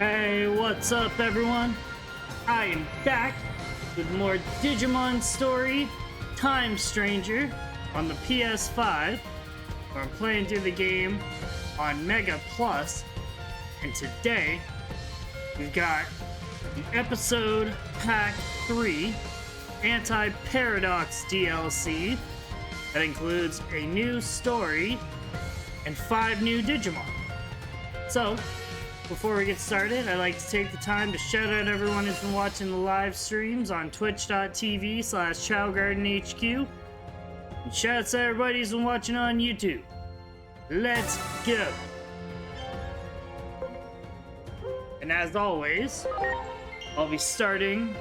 Hey, what's up, everyone? I am back with more Digimon story, Time Stranger, on the PS5, where I'm playing through the game on Mega Plus, and today we've got the episode Pack 3 Anti-ParadoX DLC that includes a new story and 5 new Digimon. So, before we get started, I'd like to take the time to shout out everyone who's been watching the live streams on twitch.tv/ChowGardenHQ. And shouts to everybody who's been watching on YouTube. Let's go! And as always, I'll be starting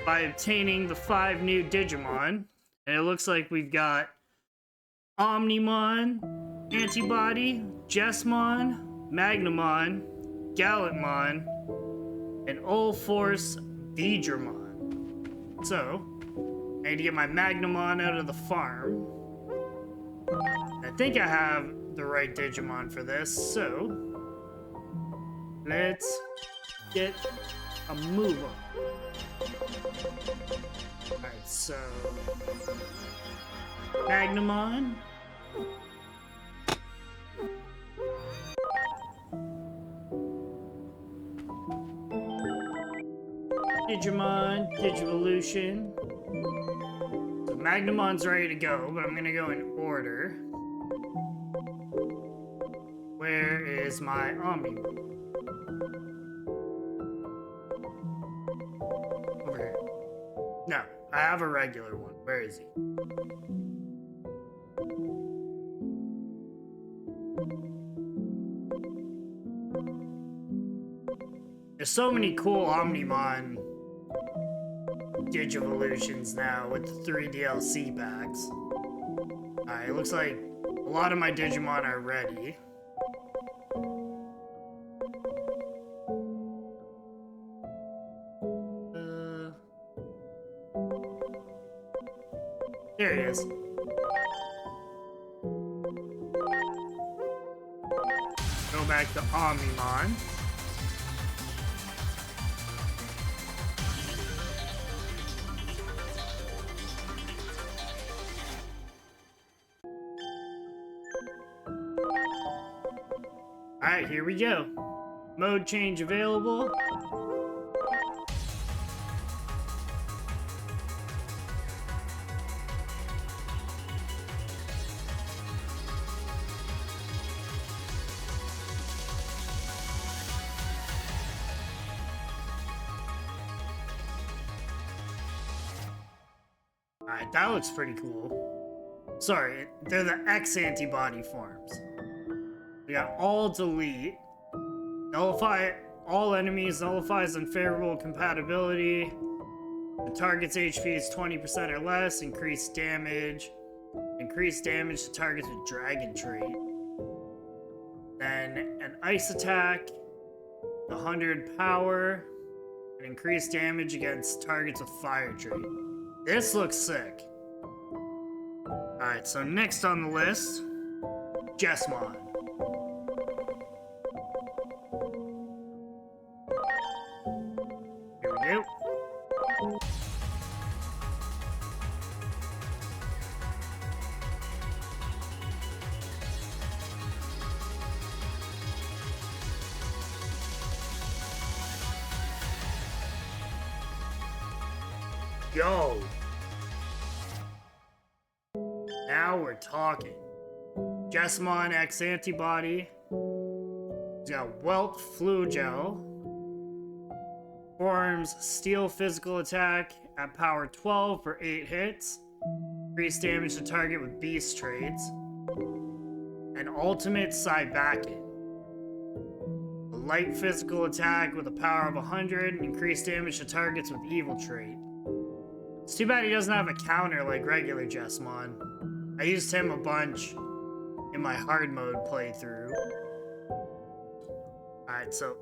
by obtaining the 5 new Digimon. And it looks like we've got Omnimon, Antibody, Jessmon, Magnamon, Gallantmon, and All-Force Digimon. So, I need to get my Magnamon out of the farm. I think I have the right Digimon for this, so let's get a move on. Alright, so Magnamon. Digimon, Digivolution. So Magnamon's ready to go, but I'm gonna go in order. Where is my Omnimon? Over here. No, I have a regular one. Where is he? There's so many cool Omnimon Digivolutions now with the 3 DLC packs. Alright, it looks like a lot of my Digimon are ready. There he is. Go back to Omnimon. Alright, here we go. Mode change available. Alright, that looks pretty cool. Sorry, they're the X antibody forms. We got all delete. Nullify all enemies, nullifies unfavorable compatibility. The target's HP is 20% or less. Increased damage. Increased damage to targets with dragon trait. Then an ice attack. 100 power. And increased damage against targets with fire trait. This looks sick. Alright, so next on the list, Jessmon. Here we go. Yo! Now we're talking. Jessmon X Antibody. He's got Welt Flu Gel. Forms Steel Physical Attack at power 12 for 8 hits. Increased damage to target with Beast traits. And Ultimate Cybakin. A light physical attack with a power of 100. And increased damage to targets with Evil trait. It's too bad he doesn't have a counter like regular Jessmon. I used him a bunch in my hard mode playthrough. Alright, so...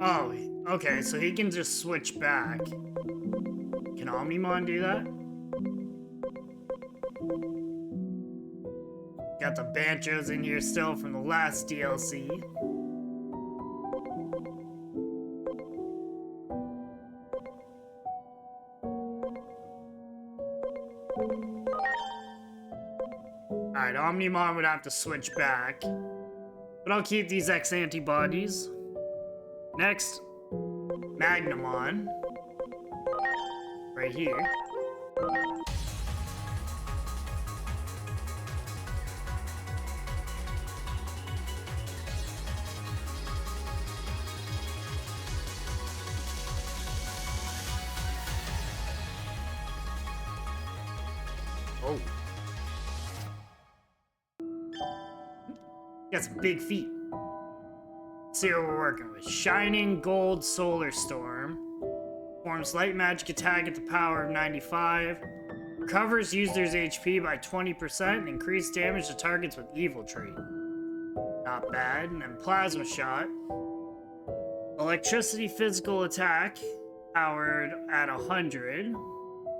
Oh, okay, so he can just switch back. Can Omnimon do that? Got the Banchos in here still from the last DLC. Omnimon would have to switch back. But I'll keep these X antibodies. Next, Magnamon. Right here. Oh. Got some big feet. Let's see what we're working with. Shining Gold Solar Storm. Forms light magic attack at the power of 95. Recovers user's HP by 20% and increased damage to targets with evil trait. Not bad. And then Plasma Shot. Electricity physical attack powered at 100.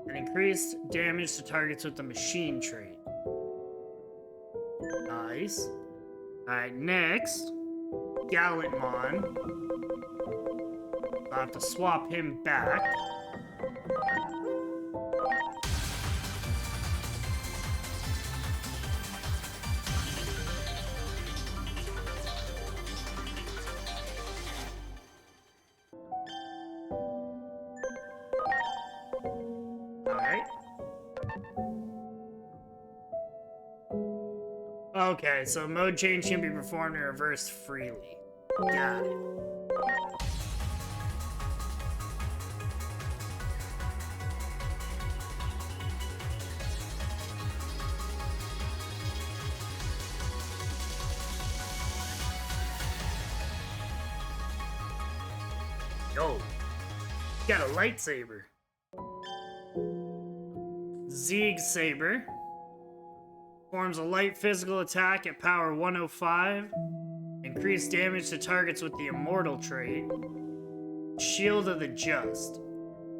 And increased damage to targets with the machine trait. Nice. Alright, next. Gallantmon. I'll have to swap him back. Okay, so mode change can be performed and reversed freely. Got it. Yo, got a lightsaber. Zeeg Saber. Forms a light physical attack at power 105. Increased damage to targets with the immortal trait. Shield of the Just.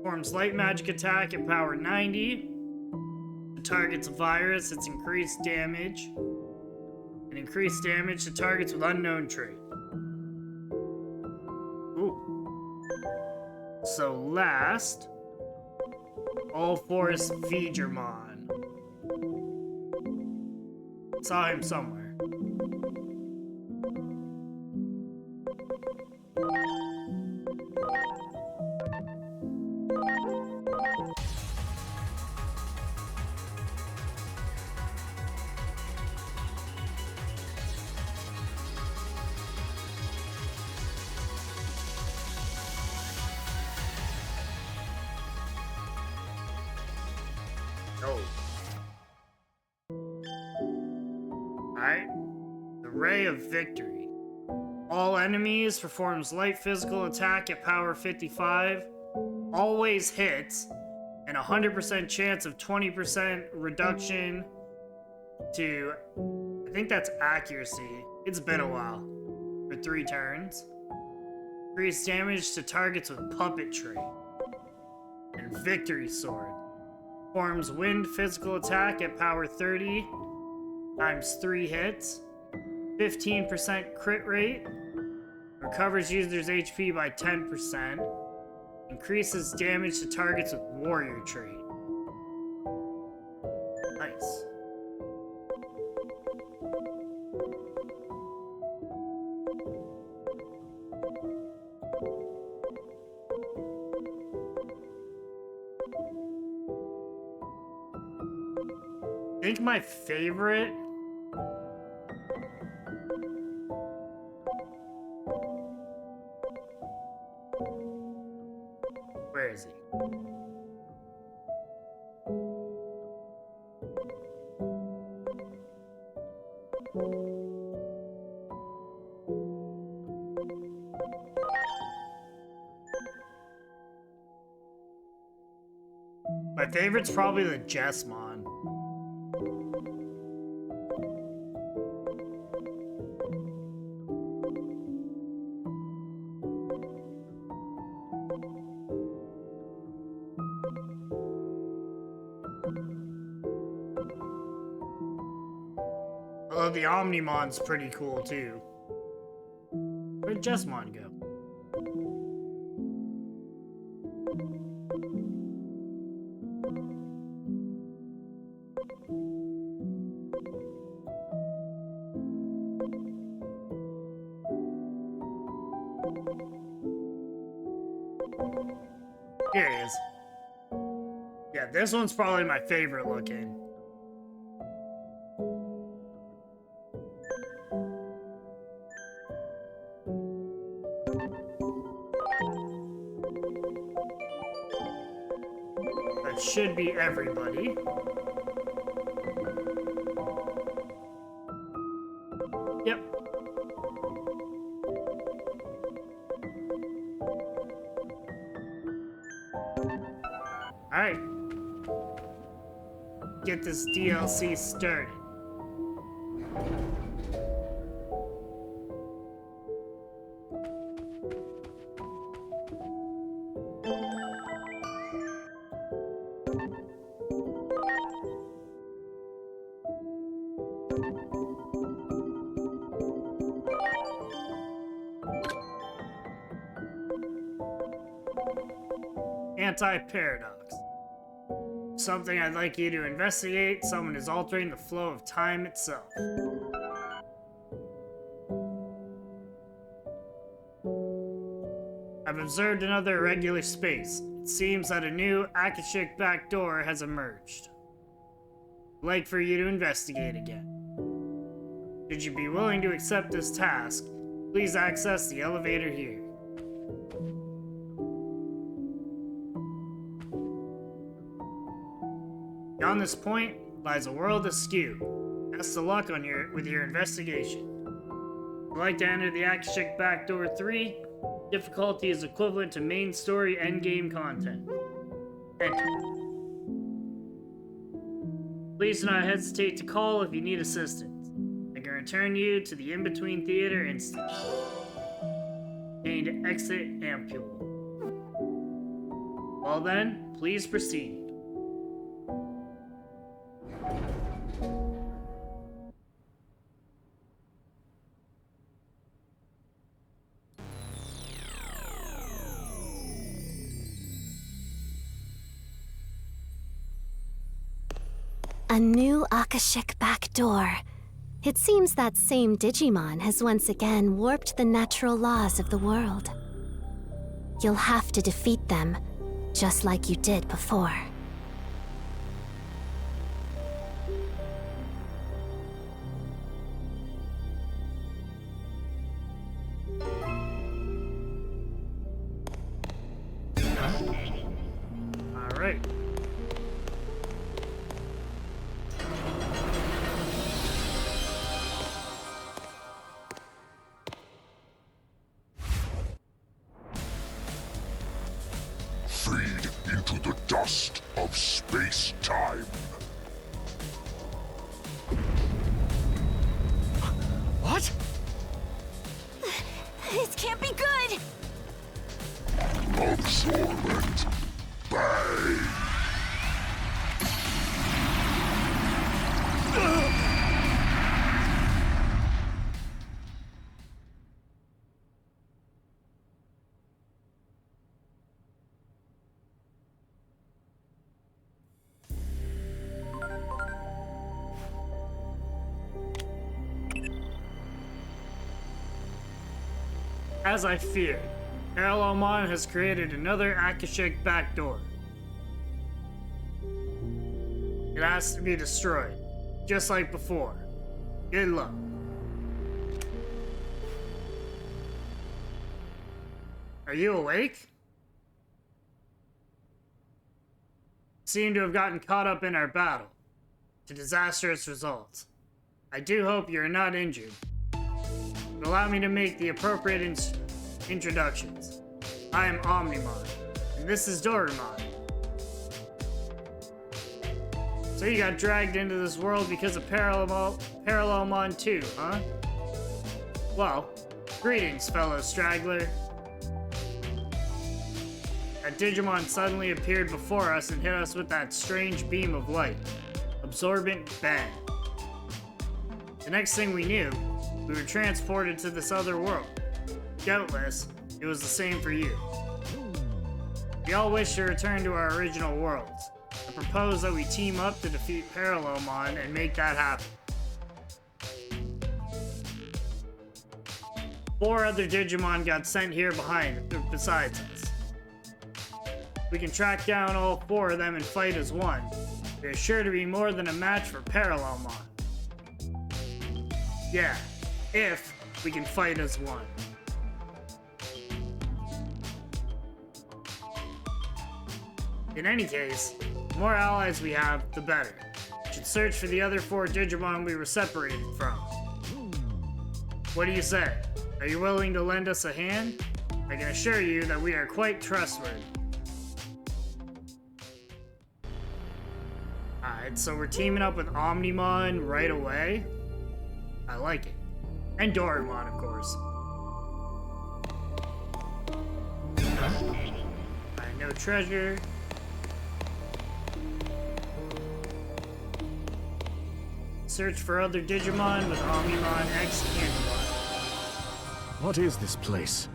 Forms light magic attack at power 90. The target's virus, it's increased damage. And increased damage to targets with unknown trait. Ooh. So last, All Force Veedramon. Saw him somewhere. Oh. Alright. The Ray of Victory. All enemies performs light physical attack at power 55. Always hits. And 100% chance of 20% reduction to... I think that's accuracy. It's been a while. For 3 turns. Increased damage to targets with puppet trait. And Victory Sword. Forms wind physical attack at power 30. Times 3 hits. 15% crit rate. Recovers user's HP by 10%. Increases damage to targets with warrior trait. Nice. I think my favorite... Where is he? My favorite's probably the Jessmon. Although the Omnimon's pretty cool too. Where'd Jessmon go? Here he is. Yeah, this one's probably my favorite looking. That should be everybody. Yep. Alright. Get this DLC started. Anti-ParadoX. Something I'd like you to investigate. Someone is altering the flow of time itself. I've observed another irregular space. It seems that a new Akashic backdoor has emerged. I'd like for you to investigate again. Should you be willing to accept this task, please access the elevator here. Beyond this point lies a world askew. Best of luck with your investigation. If you'd like to enter the Akashic Backdoor 3, difficulty is equivalent to main story endgame content. Enter. Please do not hesitate to call if you need assistance. I can return you to the in-between theater instantly. Gain exit ampule. Well then, please proceed. A new Akashic backdoor. It seems that same Digimon has once again warped the natural laws of the world. You'll have to defeat them, just like you did before. All right. Feed into the dust of space-time. What? It can't be good! Absorbent. Bang. As I feared, Parallelmon has created another Akashic backdoor. It has to be destroyed, just like before. Good luck. Are you awake? Seem to have gotten caught up in our battle, to disastrous results. I do hope you're not injured. Allow me to make the appropriate introductions. I am Omnimon, and this is Doremon. So you got dragged into this world because of Parallelmon 2, huh? Well, greetings, fellow straggler. That Digimon suddenly appeared before us and hit us with that strange beam of light. Absorbent bang. The next thing we knew, we were transported to this other world. Doubtless, it was the same for you. We all wish to return to our original worlds. I propose that we team up to defeat Parallelmon and make that happen. 4 other Digimon got sent here besides us. we can track down all 4 of them and fight as one. There's sure to be more than a match for Parallelmon. Yeah, if we can fight as one. In any case, the more allies we have, the better. We should search for the other 4 Digimon we were separated from. What do you say? Are you willing to lend us a hand? I can assure you that we are quite trustworthy. Alright, so we're teaming up with Omnimon right away. I like it. And Doraemon, of course. Alright, no treasure. Search for other Digimon with Omnimon X Antibody. What is this place?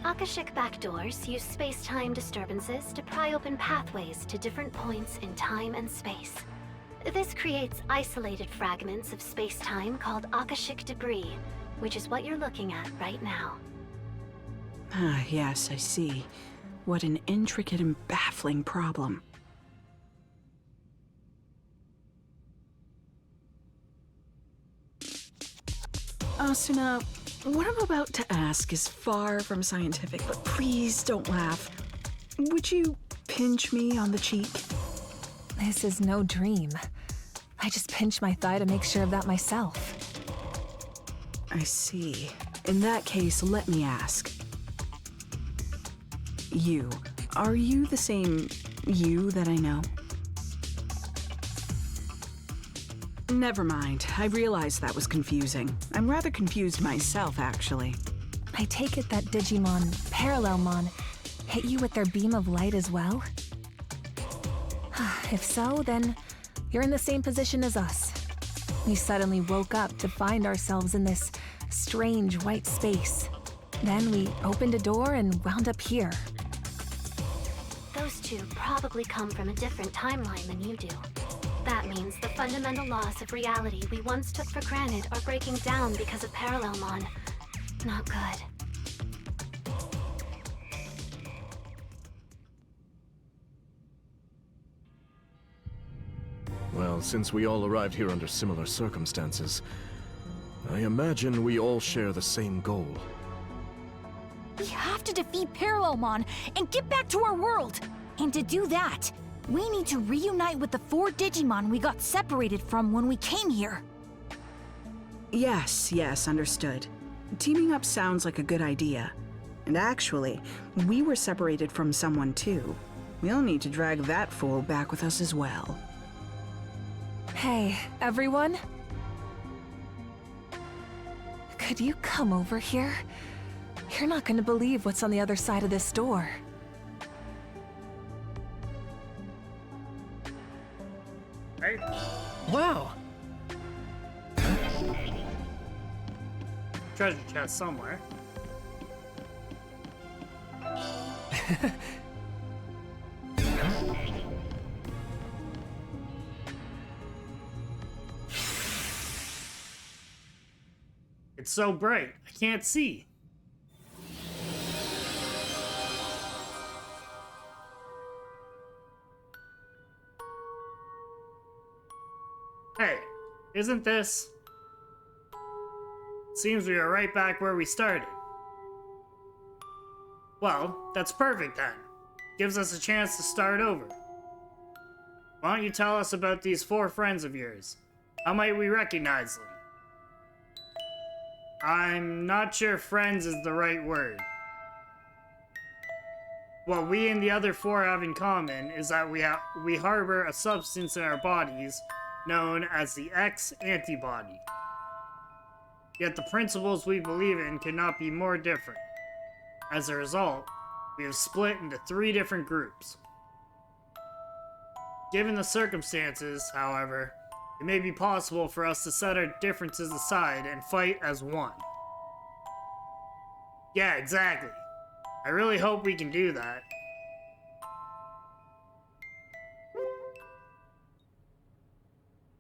Akashic backdoors use space-time disturbances to pry open pathways to different points in time and space. This creates isolated fragments of space-time called Akashic debris, which is what you're looking at right now. Ah, yes, I see. What an intricate and baffling problem. Asuna, what I'm about to ask is far from scientific, but please don't laugh. Would you pinch me on the cheek? This is no dream. I just pinch my thigh to make sure of that myself. I see. In that case, let me ask. Are you the same you that I know? Never mind. I realized that was confusing. I'm rather confused myself, actually. I take it that Digimon, Parallelmon, hit you with their beam of light as well? If so, then you're in the same position as us. We suddenly woke up to find ourselves in this strange white space. Then we opened a door and wound up here. Those 2 probably come from a different timeline than you do. That means the fundamental laws of reality we once took for granted are breaking down because of Parallelmon. Not good. Well, since we all arrived here under similar circumstances, I imagine we all share the same goal. We have to defeat Parallelmon and get back to our world! And to do that, we need to reunite with the 4 Digimon we got separated from when we came here. Yes, understood. Teaming up sounds like a good idea. And actually, we were separated from someone too. We'll need to drag that fool back with us as well. Hey, everyone? Could you come over here? You're not gonna believe what's on the other side of this door. Right? Wow! Treasure chest somewhere. It's so bright, I can't see. Hey, isn't this? Seems we are right back where we started. Well, that's perfect then. Gives us a chance to start over. Why don't you tell us about these 4 friends of yours? How might we recognize them? I'm not sure friends is the right word. What we and the other 4 have in common is that we harbor a substance in our bodies known as the X antibody. Yet the principles we believe in could not be more different. As a result, we have split into 3 different groups. Given the circumstances, however, it may be possible for us to set our differences aside and fight as one. Yeah, exactly. I really hope we can do that.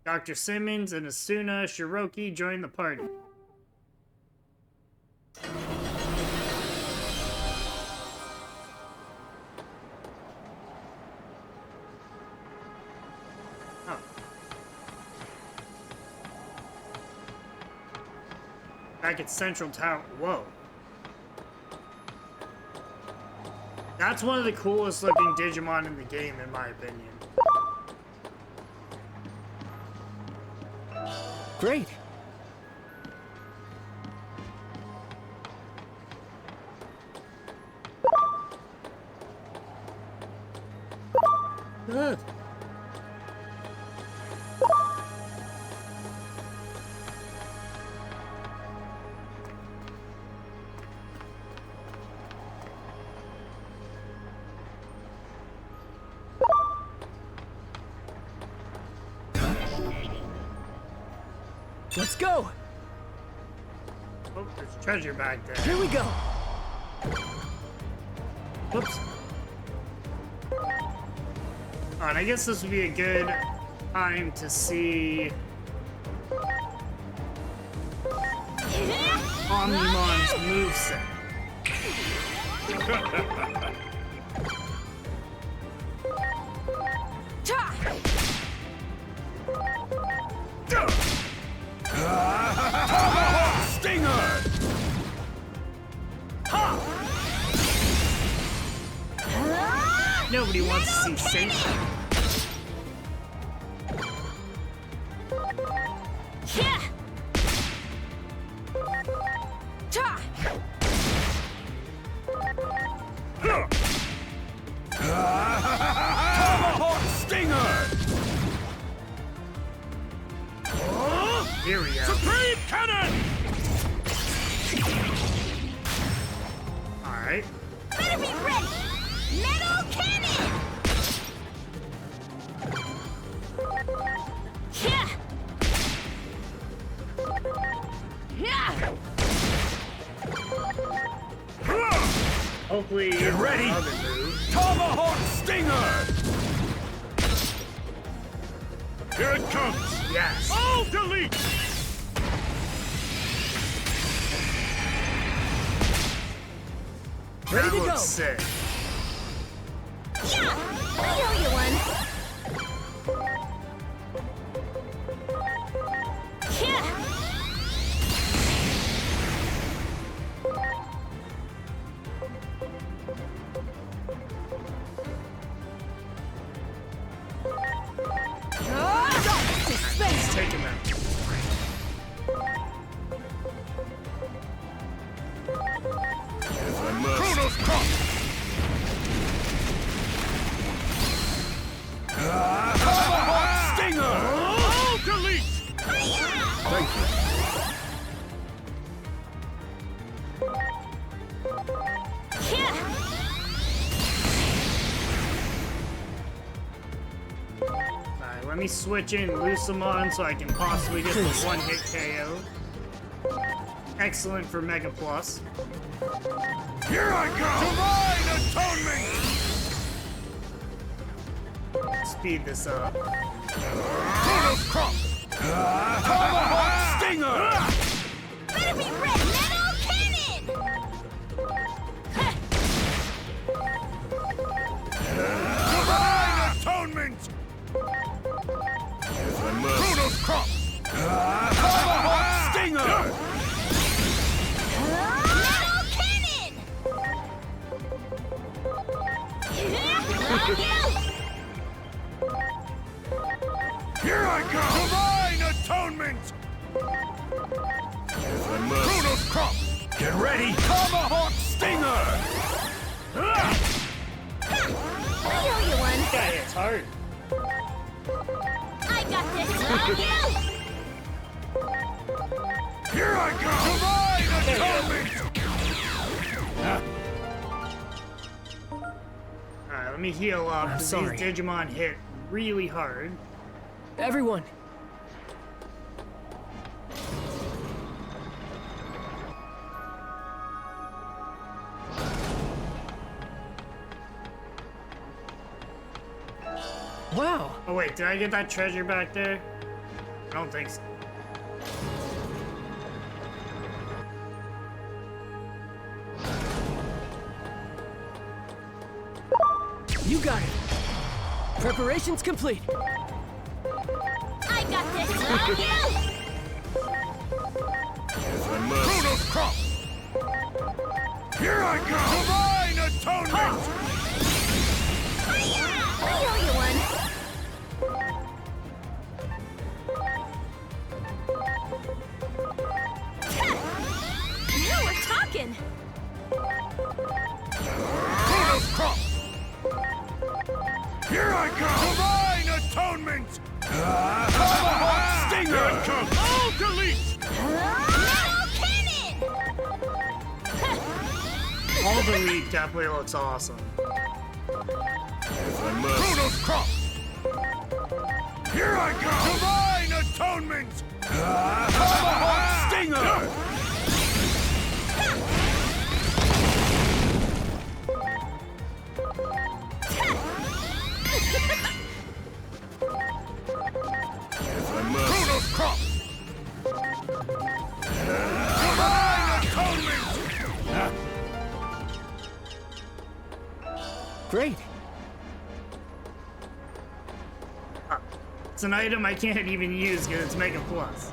Dr. Simmons and Asuna Shiroki join the party. Oh. Back at Central Tower. Whoa. That's one of the coolest looking Digimon in the game, in my opinion. Great. Ugh. Let's go. Oh, there's a treasure back there. Here we go. Whoops. Alright, I guess this would be a good time to see Omnimon's moveset. Stinger! Nobody wants to see Satan. Tomahawk Stinger! Here we go. Supreme Cannon! Alright. Better be ready! Metal cannon! Yeah! Yeah! Hopefully, Get ready. Other move. Tomahawk Stinger! Here it comes! Yes. All delete! Ready That to go. looks sick. Yeah! I owe you one! Yeah! Let's take him out. If I must. Chronos Crop! Tomahawk Stinger! All delete! Thank you. Yeah! Alright, let me switch in Lucamon so I can possibly get the one-hit KO. Excellent for Mega Plus. Here I go! Divine Atonement! Speed this up. Chronos Crop! Tomahawk Stinger! Better be ready! Metal cannon! Divine Atonement! If I must. Chronos Crop! Tomahawk Stinger! Metal cannon! Here I go! Divine Atonement! If I must. Chronos Crop! Get ready! Tomahawk Stinger! I owe you one! Guy hits hard. I got this! On you! Here I go! Divine Atonement! Alright, let me heal up. 'Cause sorry. these Digimon hit really hard. Everyone. Wow. Oh wait, did I get that treasure back there? I don't think so. You got it. Preparations complete. got this. Oh, yeah. Chronos Crop! Here I go! Divine Atonement! I owe you one. Now we're talking. Chronos Crop! Here I go! Divine Atonement! Tomahawk Stinger! Here it comes! All delete! Metal cannon! All the lead definitely looks awesome. Chronos Crop! Here I go! Divine Atonement! Tomahawk Stinger! Chronos Crop! Divine Atonement! Great. It's an item I can't even use because it's Mega Plus.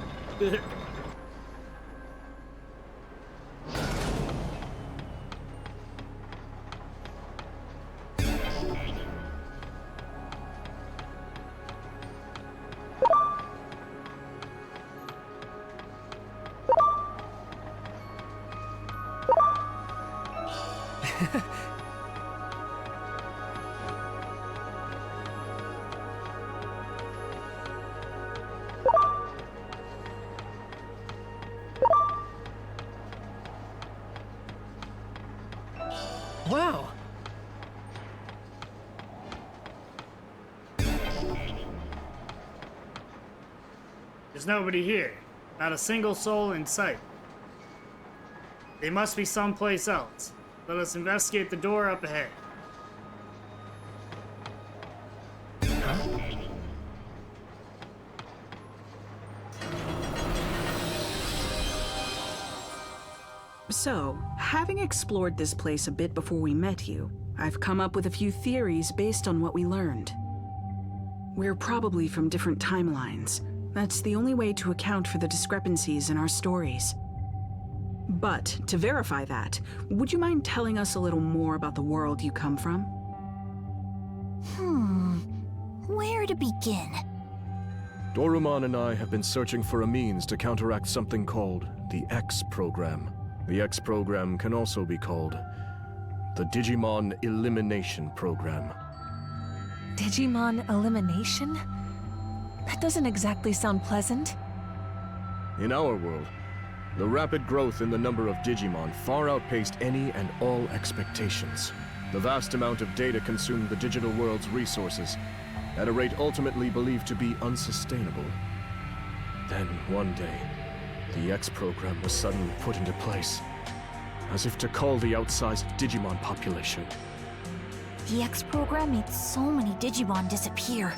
Wow. There's nobody here. Not a single soul in sight. They must be someplace else. Let us investigate the door up ahead. So, having explored this place a bit before we met you, I've come up with a few theories based on what we learned. We're probably from different timelines. That's the only way to account for the discrepancies in our stories. But, to verify that, would you mind telling us a little more about the world you come from? Where to begin? Dorumon and I have been searching for a means to counteract something called the X program. The X program can also be called the Digimon Elimination Program. Digimon elimination? That doesn't exactly sound pleasant. In our world, the rapid growth in the number of Digimon far outpaced any and all expectations. The vast amount of data consumed the digital world's resources at a rate ultimately believed to be unsustainable. Then, one day, the X program was suddenly put into place, as if to cull the outsized Digimon population. The X program made so many Digimon disappear.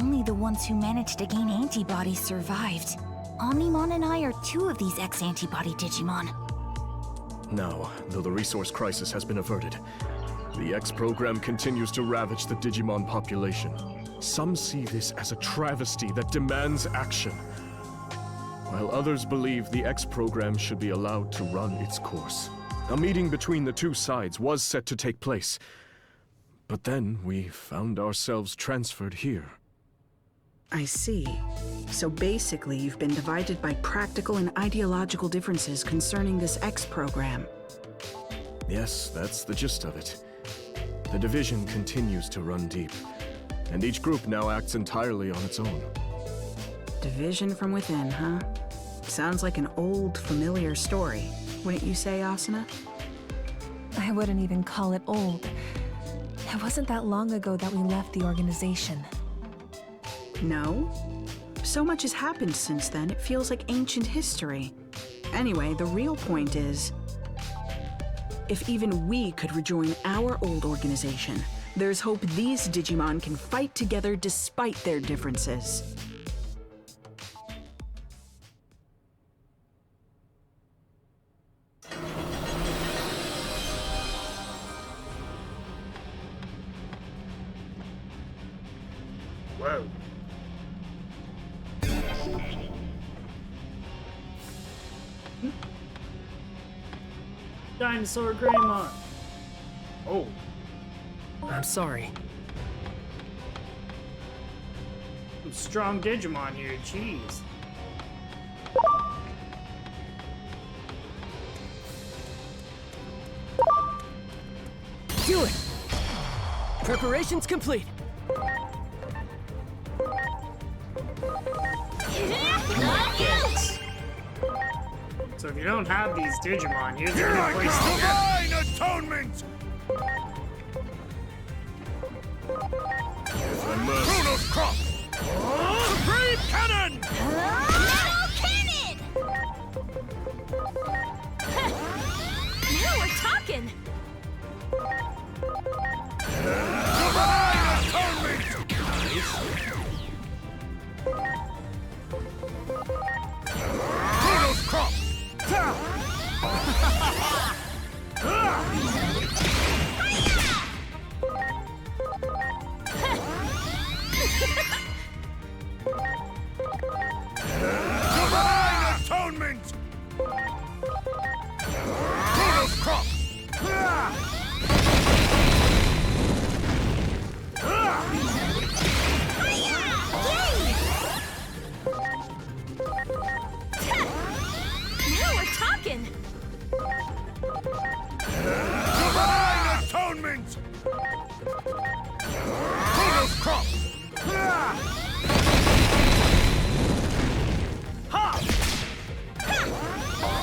Only the ones who managed to gain antibodies survived. Omnimon and I are two of these X antibody Digimon. Now, though the resource crisis has been averted, the X program continues to ravage the Digimon population. Some see this as a travesty that demands action, while others believe the X program should be allowed to run its course. A meeting between the two sides was set to take place, but then we found ourselves transferred here. I see. So basically, you've been divided by practical and ideological differences concerning this X program. Yes, that's the gist of it. The division continues to run deep, and each group now acts entirely on its own. Division from within, huh? Sounds like an old, familiar story. Wouldn't you say, Asuna? I wouldn't even call it old. It wasn't that long ago that we left the organization. No? So much has happened since then, it feels like ancient history. Anyway, the real point is, if even we could rejoin our old organization, there's hope these Digimon can fight together despite their differences. Whoa. Dinosaur Greymon. Oh. I'm sorry. Some strong Digimon here, jeez. Do it! Preparations complete. So if you don't have these Digimon, you're the Here I only place to come! get Divine atonement! If I must. Chronos Crop! Supreme Cannon! Metal Cannon! Now we're talking! Divine atonement! Chronos Crop! Divine atonement! Chronos Crop! Now we're talking! Divine atonement! Chronos Crop!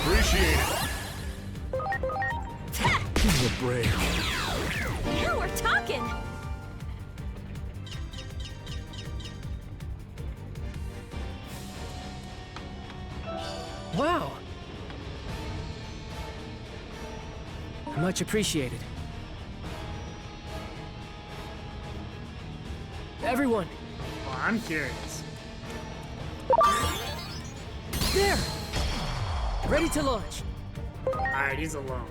Appreciate it. Give me a break. Now we're talking! Wow. Much appreciated. Everyone, Well, I'm curious. there! Ready to launch. Alright, he's alone.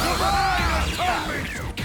Divine atonement!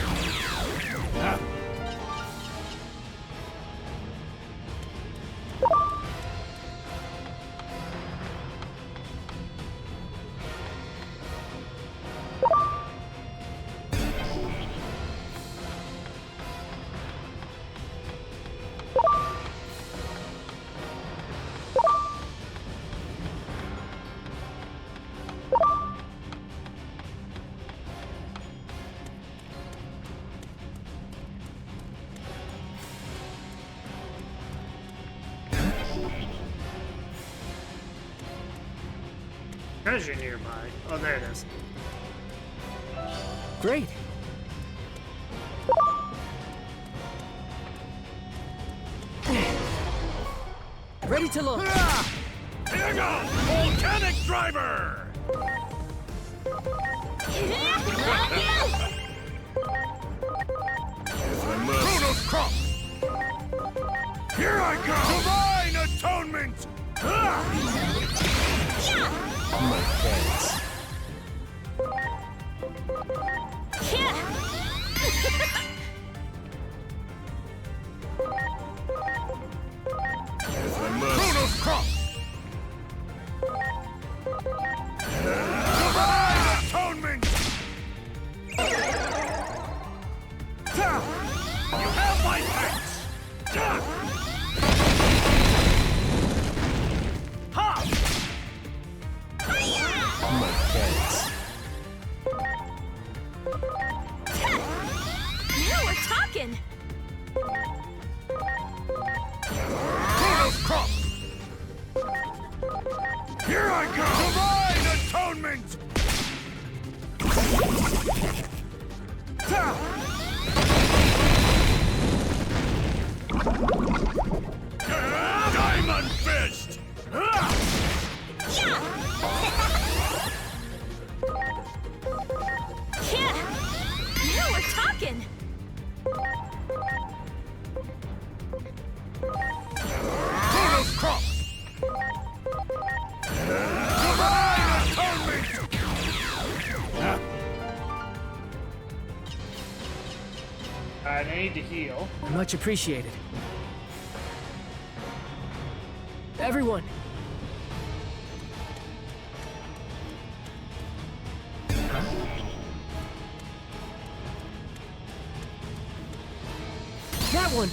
Treasure nearby. Oh, there it is. Great. Ready to launch. Here you go! Volcanic Driver! If I must. Chronos Crop! Here I go! Divine atonement! My thanks. If I must. Chronos Crop! Divine atonement! You have my thanks! Ha! My thanks. Now we're talking! Chronos Crop! Here I go! Divine atonement! Diamond Fist! Now we're talking! Chronos Crop! Divine atonement! Alright, I need to heal. Much appreciated. Everyone! That one!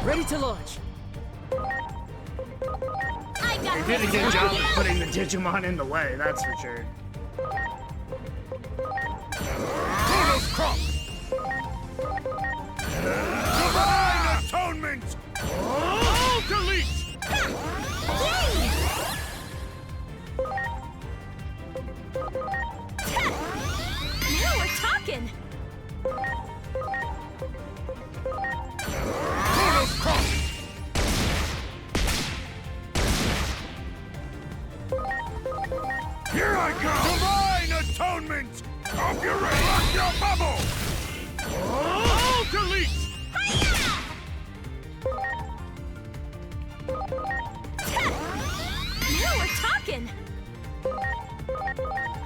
Ready to launch! They did a good job of putting the Digimon in the way, that's for sure. Chronos Crop! Divine Atonement! All delete! Now we're talking! Chronos Crop! Here I go! Divine Atonement! Hope you're ready! Lock your bubble! All delete! Now we're talking!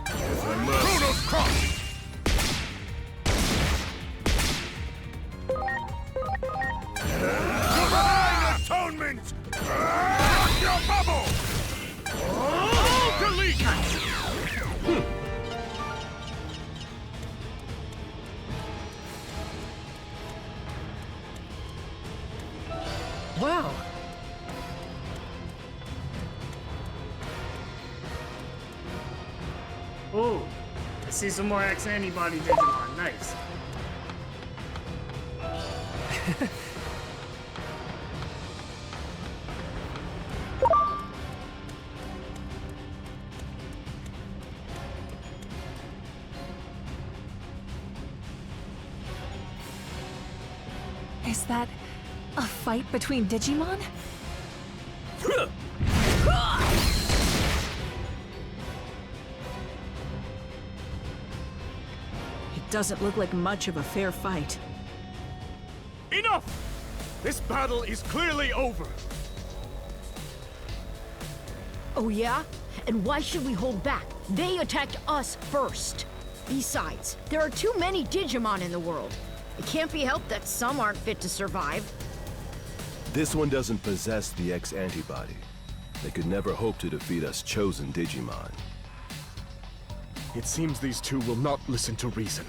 If I must. Chronos Crop! Divine Atonement! Lock your bubble! All delete! Wow! Ooh, I see some more X-Antibody Digimon. Nice. Is that a fight between Digimon? It doesn't look like much of a fair fight. Enough! This battle is clearly over. Oh yeah? And why should we hold back? They attacked us first. Besides, there are too many Digimon in the world. It can't be helped that some aren't fit to survive. This one doesn't possess the X-Antibody. They could never hope to defeat us chosen Digimon. It seems these two will not listen to reason.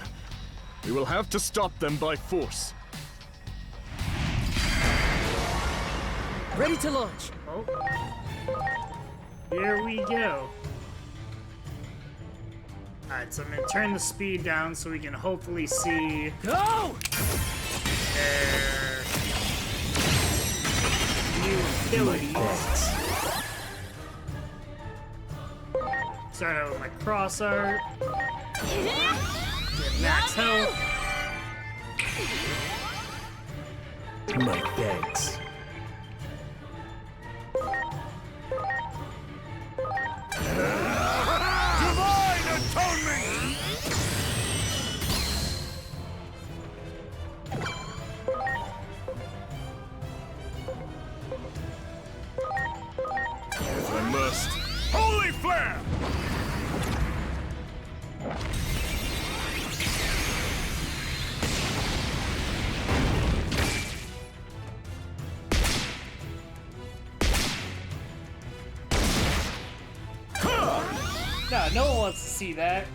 We will have to stop them by force. Ready to launch! Oh. Here we go. Alright, so I'm gonna turn the speed down so we can hopefully see Go! their new abilities. Start out with my cross art. Get max health. My thanks. Divine Atonement! If I must. Holy Flare! No, no one wants to see that.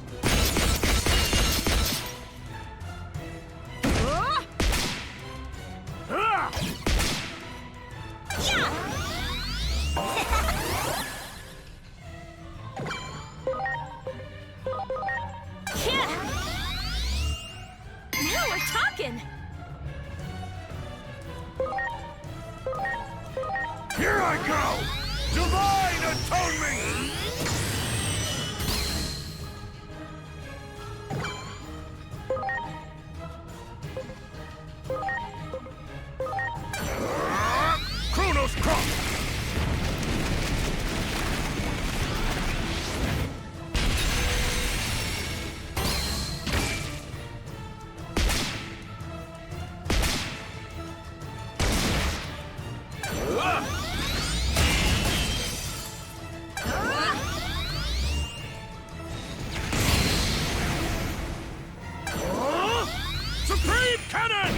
Now we're talking! Here I go! Divine Atonement! Chronos Crop! Supreme Cannon!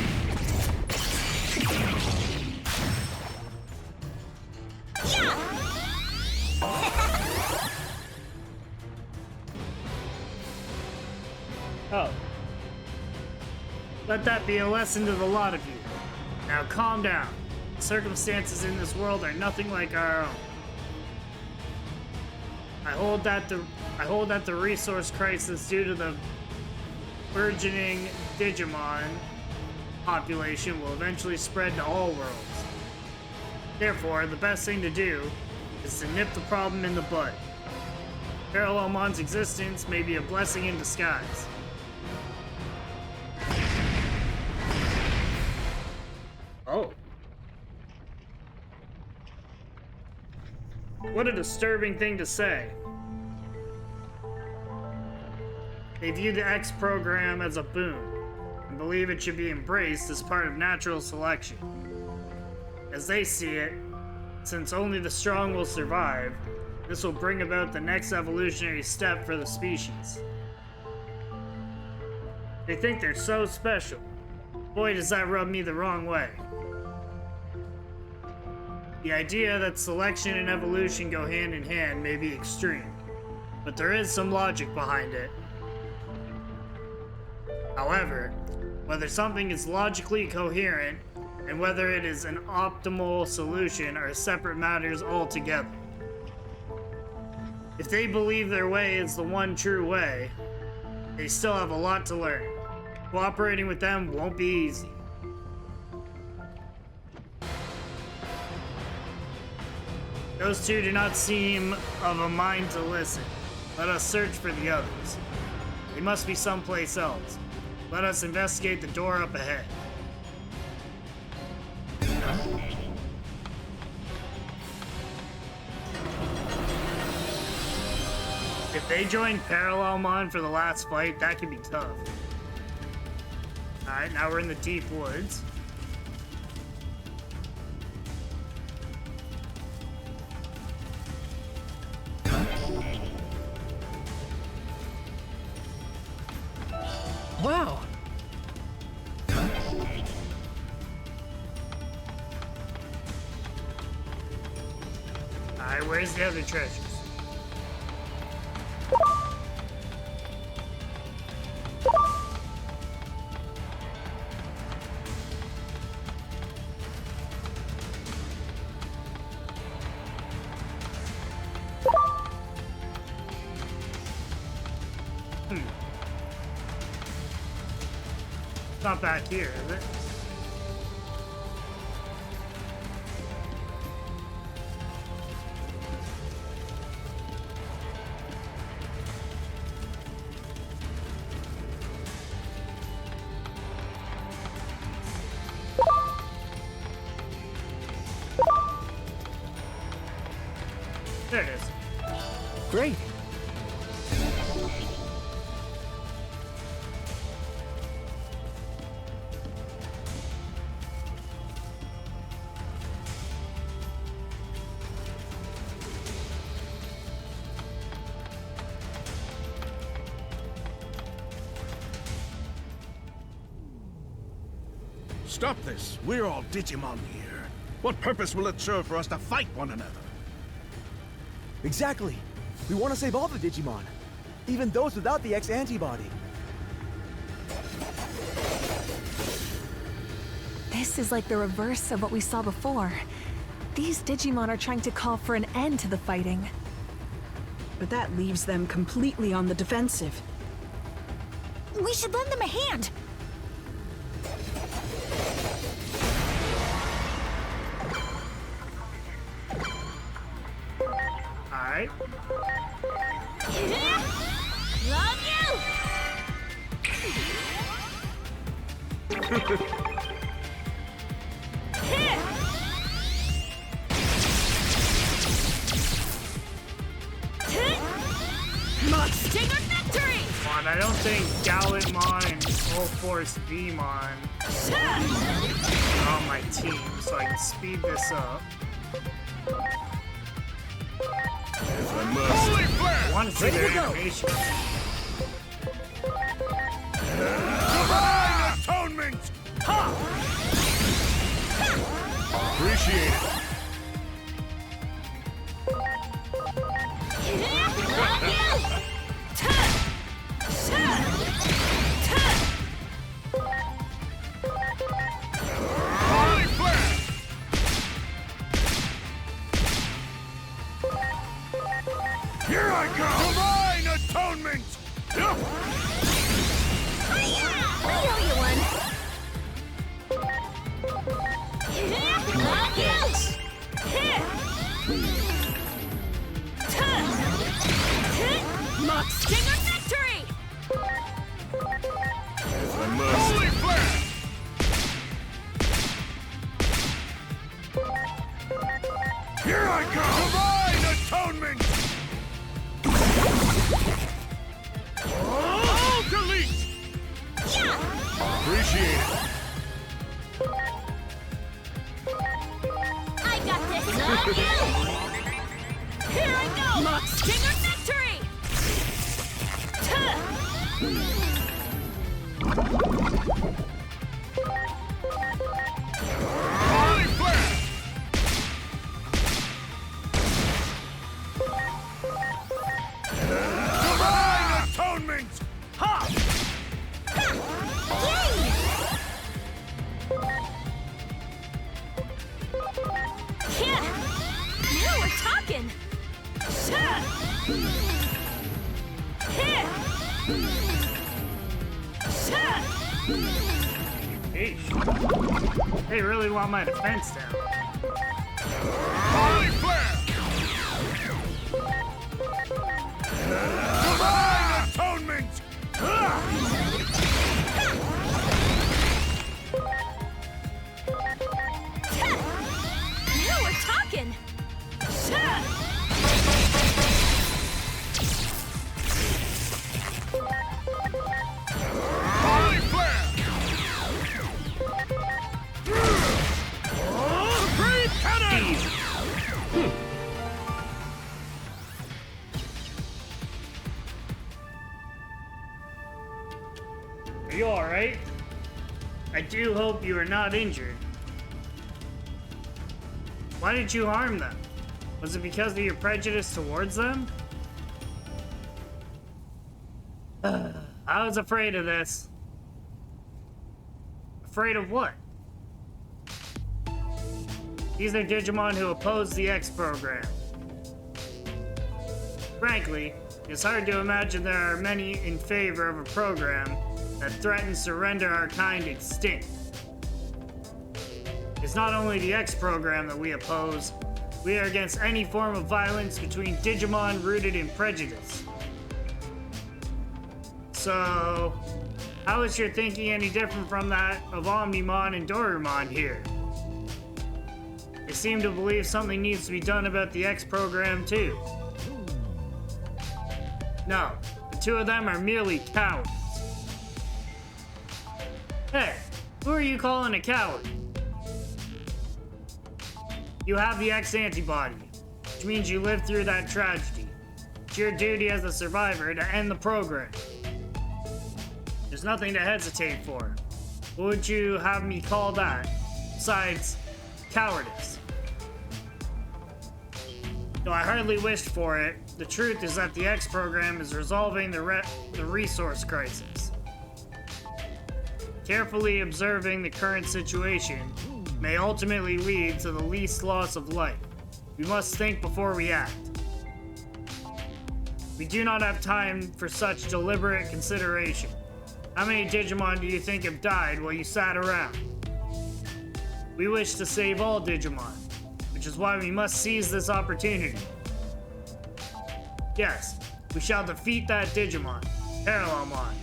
Let that be a lesson to the lot of you. Now calm down. The circumstances in this world are nothing like our own. I hold that the resource crisis due to the burgeoning Digimon population will eventually spread to all worlds. Therefore, the best thing to do is to nip the problem in the bud. Parallelmon's existence may be a blessing in disguise. Oh. What a disturbing thing to say. They view the X program as a boon and believe it should be embraced as part of natural selection. As they see it, since only the strong will survive, this will bring about the next evolutionary step for the species. They think they're so special. Boy, does that rub me the wrong way. The idea that selection and evolution go hand in hand may be extreme, but there is some logic behind it. However, whether something is logically coherent and whether it is an optimal solution are separate matters altogether. If they believe their way is the one true way, they still have a lot to learn. Cooperating with them won't be easy. Those two do not seem of a mind to listen. Let us search for the others. They must be someplace else. Let us investigate the door up ahead. If they join Parallelmon for the last fight, that could be tough. Alright, now we're in the deep woods. Wow. Alright, where's the other treasures? Not back here, is it? There it is. Great. Stop this. We're all Digimon here. What purpose will it serve for us to fight one another? Exactly. We want to save all the Digimon, even those without the X antibody. This is like the reverse of what we saw before. These Digimon are trying to call for an end to the fighting. But that leaves them completely on the defensive. We should lend them a hand. Alright. Love you! Stinger victory! Come on, I don't think Gallantmon and Full Force Vmon are on my team, so I can speed this up. Holy flare! I want to see their animation. Divine atonement! Ha! Appreciate it. I must. Holy flare! Here I come! Divine atonement! Oh, delete! Appreciate it. I got this! Not you! Here I go! Mach Stinger victory! Holy flare! Divine atonement! Ha! Now we're talking! Eesh. They really want my defense down. Holy flare! Divine atonement! Now we're talking! Holy flare! Supreme cannon! Are you alright? I do hope you are not injured. Why did you harm them? Was it because of your prejudice towards them? I was afraid of this. Afraid of what? These are Digimon who oppose the X program. Frankly, it's hard to imagine there are many in favor of a program that threatens to render our kind extinct. It's not only the X program that we oppose, we are against any form of violence between Digimon rooted in prejudice. So, how is your thinking any different from that of Omnimon and Dorumon here? They seem to believe something needs to be done about the X program too. No, the two of them are merely cowards. Hey, who are you calling a coward? You have the X antibody, which means you lived through that tragedy. It's your duty as a survivor to end the program. There's nothing to hesitate for. What would you have me call that, besides cowardice? Though I hardly wished for it, the truth is that the X program is resolving the resource crisis. Carefully observing the current situation may ultimately lead to the least loss of life. We must think before we act. We do not have time for such deliberate consideration. How many Digimon do you think have died while you sat around? We wish to save all Digimon, which is why we must seize this opportunity. Yes, we shall defeat that Digimon, Parallelmon,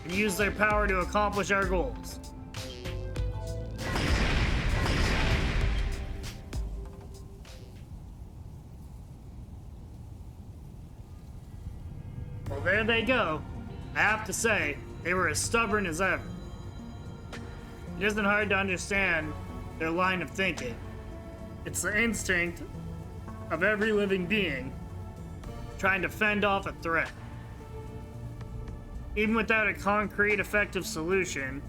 and use their power to accomplish our goals. Well, there they go. I have to say, they were as stubborn as ever. It isn't hard to understand their line of thinking. It's the instinct of every living being trying to fend off a threat. Even without a concrete, effective solution,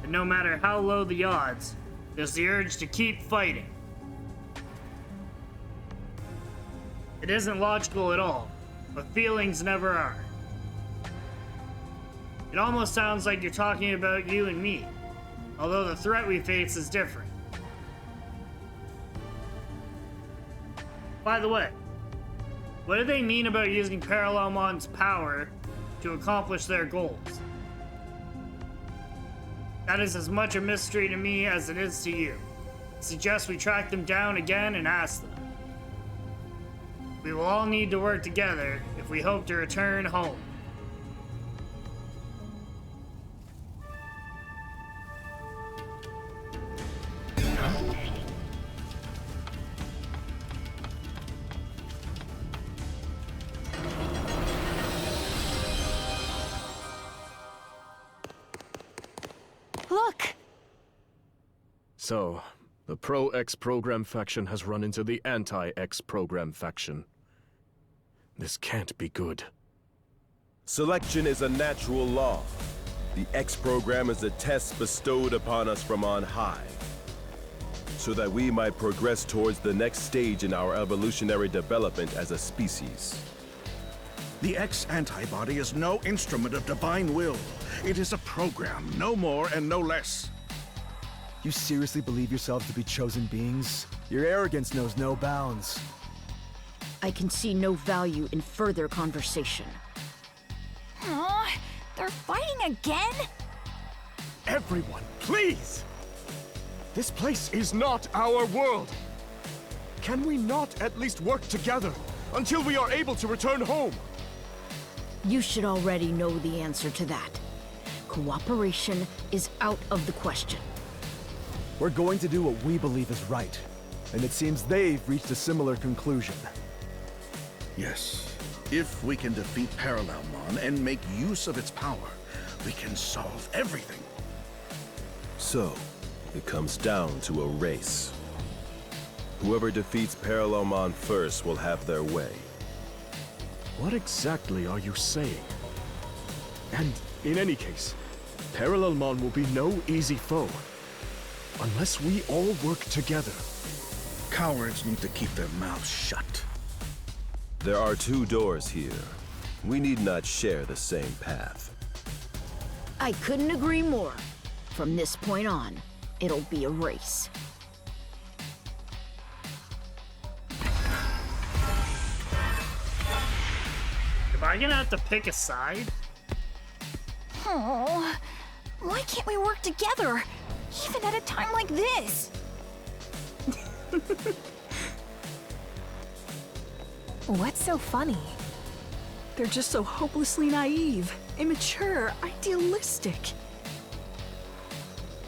and no matter how low the odds, there's the urge to keep fighting. It isn't logical at all, but feelings never are. It almost sounds like you're talking about you and me, although the threat we face is different. By the way, what do they mean about using Parallelmon's power to accomplish their goals? That is as much a mystery to me as it is to you. I suggest we track them down again and ask them. We will all need to work together if we hope to return home. Look! So, the Pro-X program faction has run into the Anti-X program faction. This can't be good. Selection is a natural law. The X program is a test bestowed upon us from on high, so that we might progress towards the next stage in our evolutionary development as a species. The X antibody is no instrument of divine will. It is a program, no more and no less. You seriously believe yourselves to be chosen beings? Your arrogance knows no bounds. I can see no value in further conversation. Aw, they're fighting again? Everyone, please! This place is not our world! Can we not at least work together until we are able to return home? You should already know the answer to that. Cooperation is out of the question. We're going to do what we believe is right. And it seems they've reached a similar conclusion. Yes, if we can defeat Parallelmon and make use of its power, we can solve everything. So, it comes down to a race. Whoever defeats Parallelmon first will have their way. What exactly are you saying? And in any case, Parallelmon will be no easy foe. Unless we all work together. Cowards need to keep their mouths shut. There are two doors here. We need not share the same path. I couldn't agree more. From this point on, it'll be a race. Am I gonna have to pick a side? Oh, why can't we work together? Even at a time like this? What's so funny? They're just so hopelessly naive, immature, idealistic.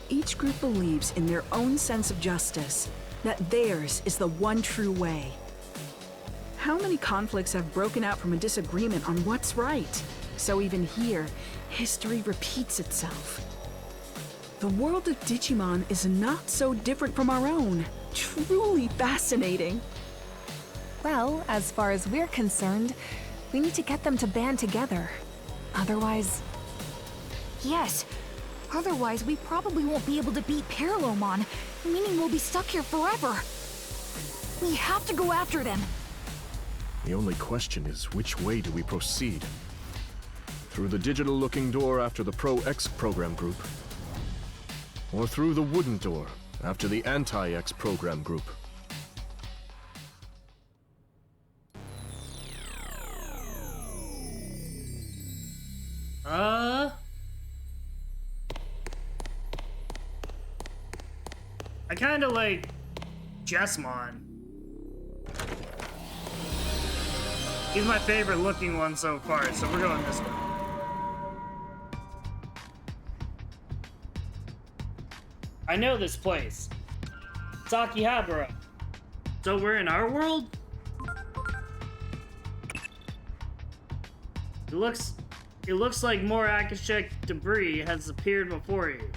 Each group believes in their own sense of justice, that theirs is the one true way. How many conflicts have broken out from a disagreement on what's right? So even here, history repeats itself. The world of Digimon is not so different from our own. Truly fascinating. Well, as far as we're concerned, we need to get them to band together. Otherwise... Yes. Otherwise, we probably won't be able to beat Parallelmon, meaning we'll be stuck here forever. We have to go after them. The only question is, which way do we proceed? Through the digital-looking door after the Pro-X program group? Or through the wooden door after the Anti-X program group? I kinda like Jessmon. He's my favorite looking one so far, so we're going this way. I know this place. It's Akihabara. So we're in our world? It looks like more Akashic debris has appeared before you.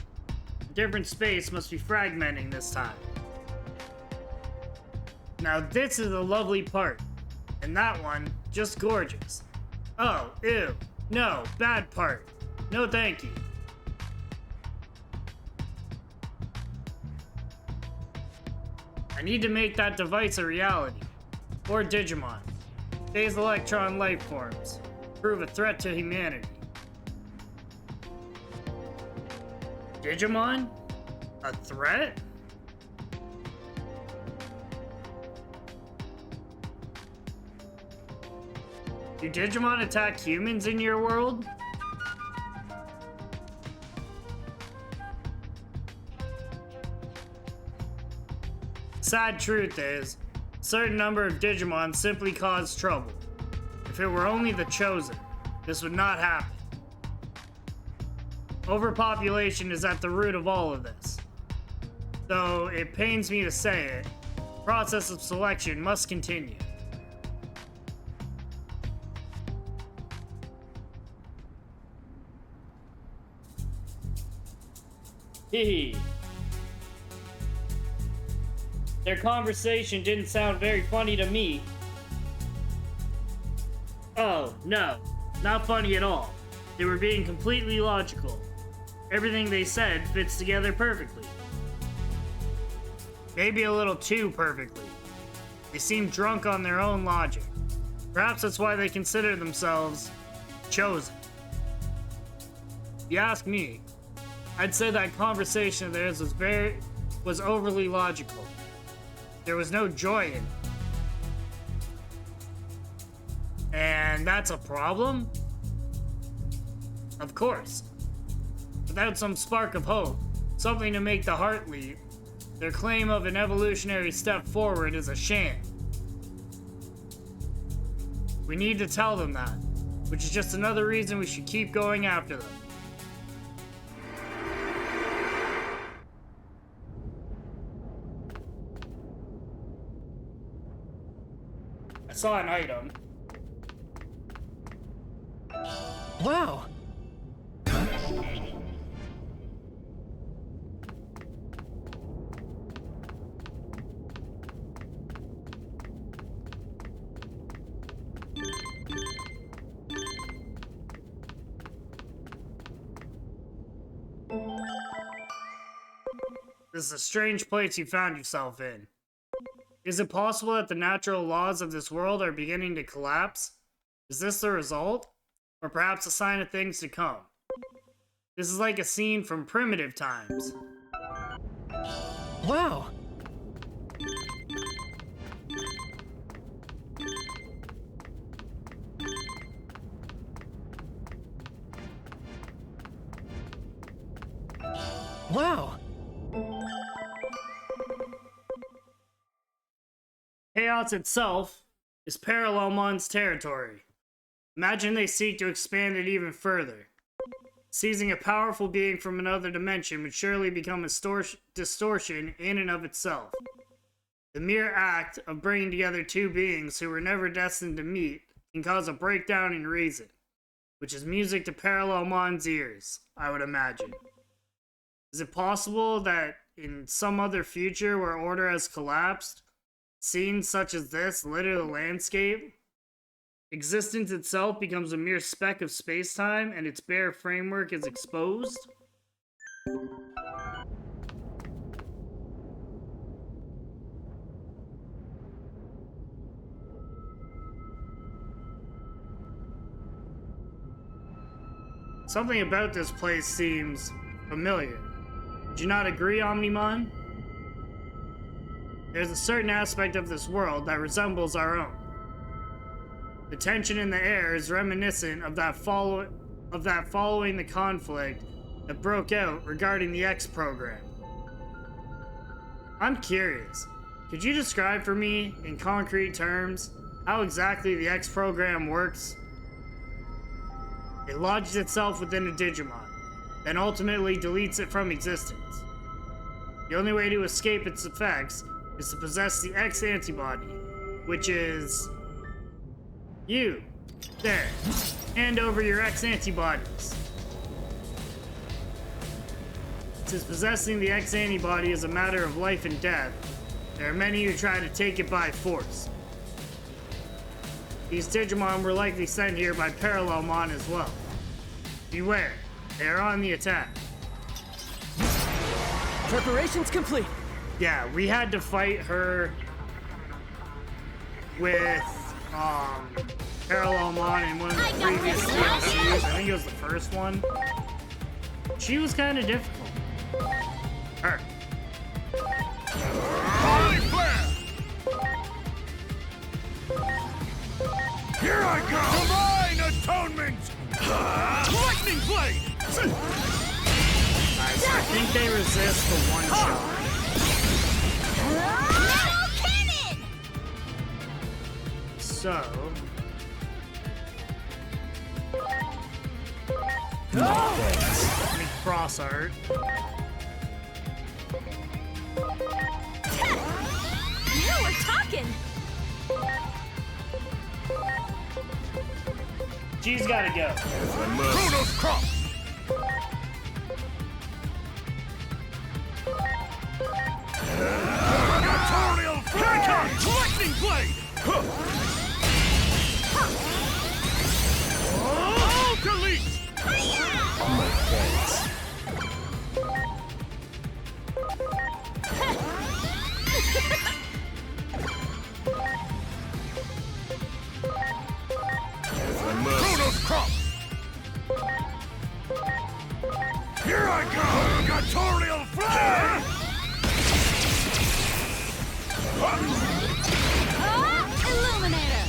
A different space must be fragmenting this time. Now this is a lovely part. And that one, just gorgeous. Oh, ew. No, bad part. No thank you. I need to make that device a reality. Or Digimon. Phase electron life forms. Prove a threat to humanity. Digimon? A threat? Do Digimon attack humans in your world? Sad truth is, a certain number of Digimon simply cause trouble. If it were only the chosen, this would not happen. Overpopulation is at the root of all of this. Though it pains me to say it, the process of selection must continue. Hee. Their conversation didn't sound very funny to me. Oh, no. Not funny at all. They were being completely logical. Everything they said fits together perfectly. Maybe a little too perfectly. They seem drunk on their own logic. Perhaps that's why they consider themselves chosen. If you ask me, I'd say that conversation of theirs was overly logical. There was no joy in it. And that's a problem? Of course. Without some spark of hope, something to make the heart leap, their claim of an evolutionary step forward is a sham. We need to tell them that, which is just another reason we should keep going after them. I saw an item. Wow. This is a strange place you found yourself in. Is it possible that the natural laws of this world are beginning to collapse? Is this the result? Or perhaps a sign of things to come? This is like a scene from primitive times. Wow. Wow. Chaos itself is Parallelmon's territory. Imagine they seek to expand it even further. Seizing a powerful being from another dimension would surely become a distortion in and of itself. The mere act of bringing together two beings who were never destined to meet can cause a breakdown in reason, which is music to Parallelmon's ears, I would imagine. Is it possible that in some other future where order has collapsed, scenes such as this litter the landscape? Existence itself becomes a mere speck of space-time and its bare framework is exposed? Something about this place seems familiar. Do you not agree, Omnimon? There's a certain aspect of this world that resembles our own. The tension in the air is reminiscent of that following the conflict that broke out regarding the X program. I'm curious, could you describe for me, in concrete terms, how exactly the X program works? It lodges itself within a Digimon, then ultimately deletes it from existence. The only way to escape its effects is to possess the X antibody, which is you. There. Hand over your X antibodies. Since possessing the X antibody is a matter of life and death, there are many who try to take it by force. These Digimon were likely sent here by Parallelmon as well. Beware, they are on the attack. Preparations complete. Yeah, we had to fight her with Parallelmon in one of the previous DLCs. I think it was the first one. She was kind of difficult. Her. Holy flare! Here I go! Divine atonement! Lightning blade! Nice. I think they resist the one shot. So... Let me cross art. Now we're talking! She's gotta go. Chronos crop! blade! Delete! My thanks. Chronos crop! Here I go! Gatorial flame! Illuminator!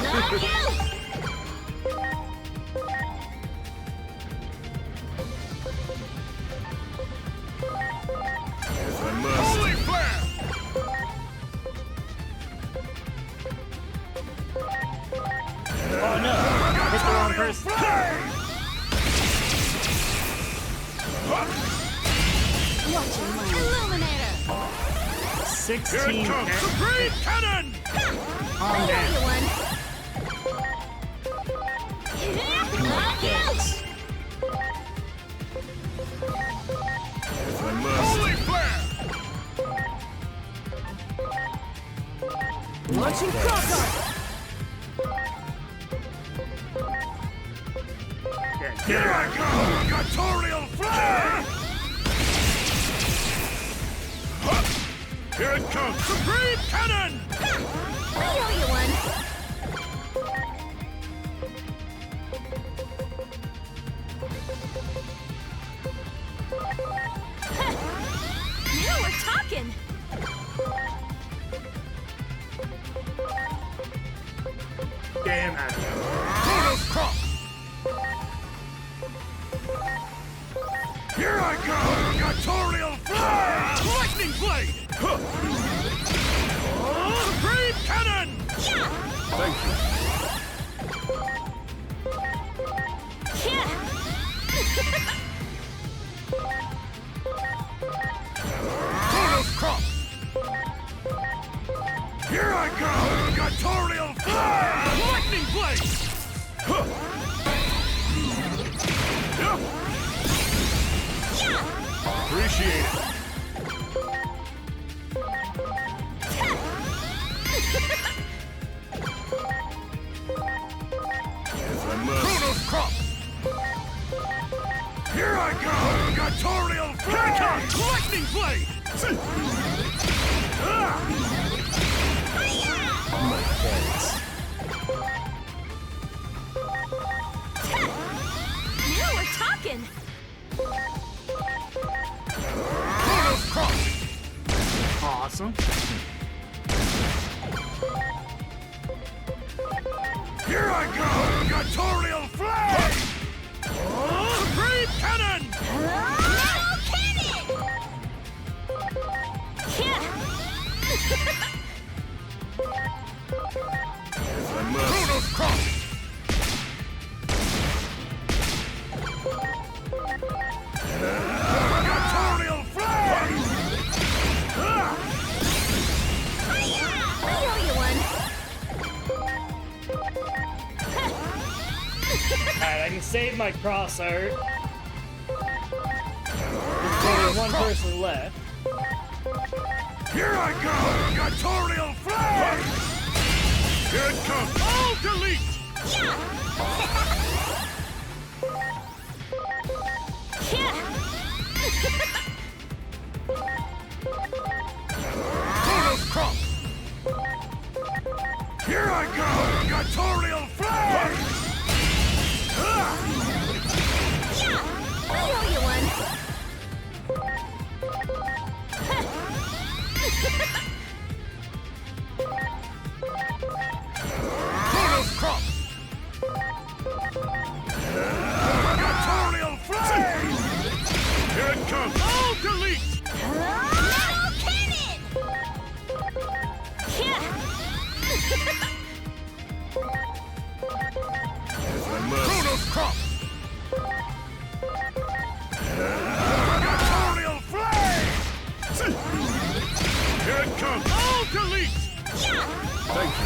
Knock you! Holy flare! Oh no! Hit the wrong person. Watching my Illuminator! 16 Here it comes! hit. Supreme Cannon! Calm down. One. Knock you! Holy flare! Launching cross arm. Yeah, get Here her. I go! Gatorial flame! Here it comes! Supreme Cannon! I owe you one. Now we're talking. Damn it. Chronos crop! Here I go! Gatorial flame! Lightning blade! Supreme Cannon! Yeah! Thank you. Yeah! Chronos crop! Here I go! Gatorial flame! Lightning blade! Appreciate it. Chronos crop! Here I go! Gatorial flame! Lightning blade! My thanks. Now we're talking. Chronos crop! Awesome. Here I go! Gatorial flame! Supreme Cannon! Metal cannon! Yeah! Chronos crop! Gatorial flame! I owe you one. Alright, I can save my cross art. There's only one person left. Here I go! Gatorial flame! Here it comes! All delete! Yeah! Yeah! Chronos crop! Here I go! Gatorial flame! Yeah! I owe you one. Chronos crop! Gatorial flame! Here it comes! All delete! Metal cannon! Yeah! Chronos crop! Gatorial flame! Here it comes! All delete! Yeah! Thank you.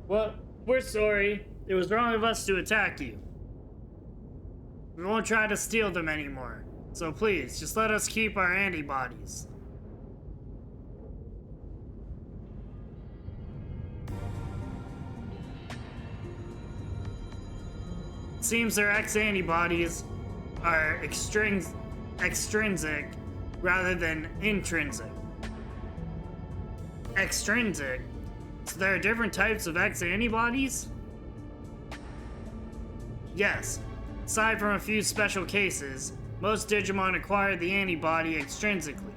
Well, we're sorry. It was wrong of us to attack you. We won't try to steal them anymore. So please, just let us keep our antibodies. It seems their X-antibodies are extrinsic rather than intrinsic. Extrinsic? So there are different types of X-antibodies? Yes. Aside from a few special cases, most Digimon acquire the antibody extrinsically,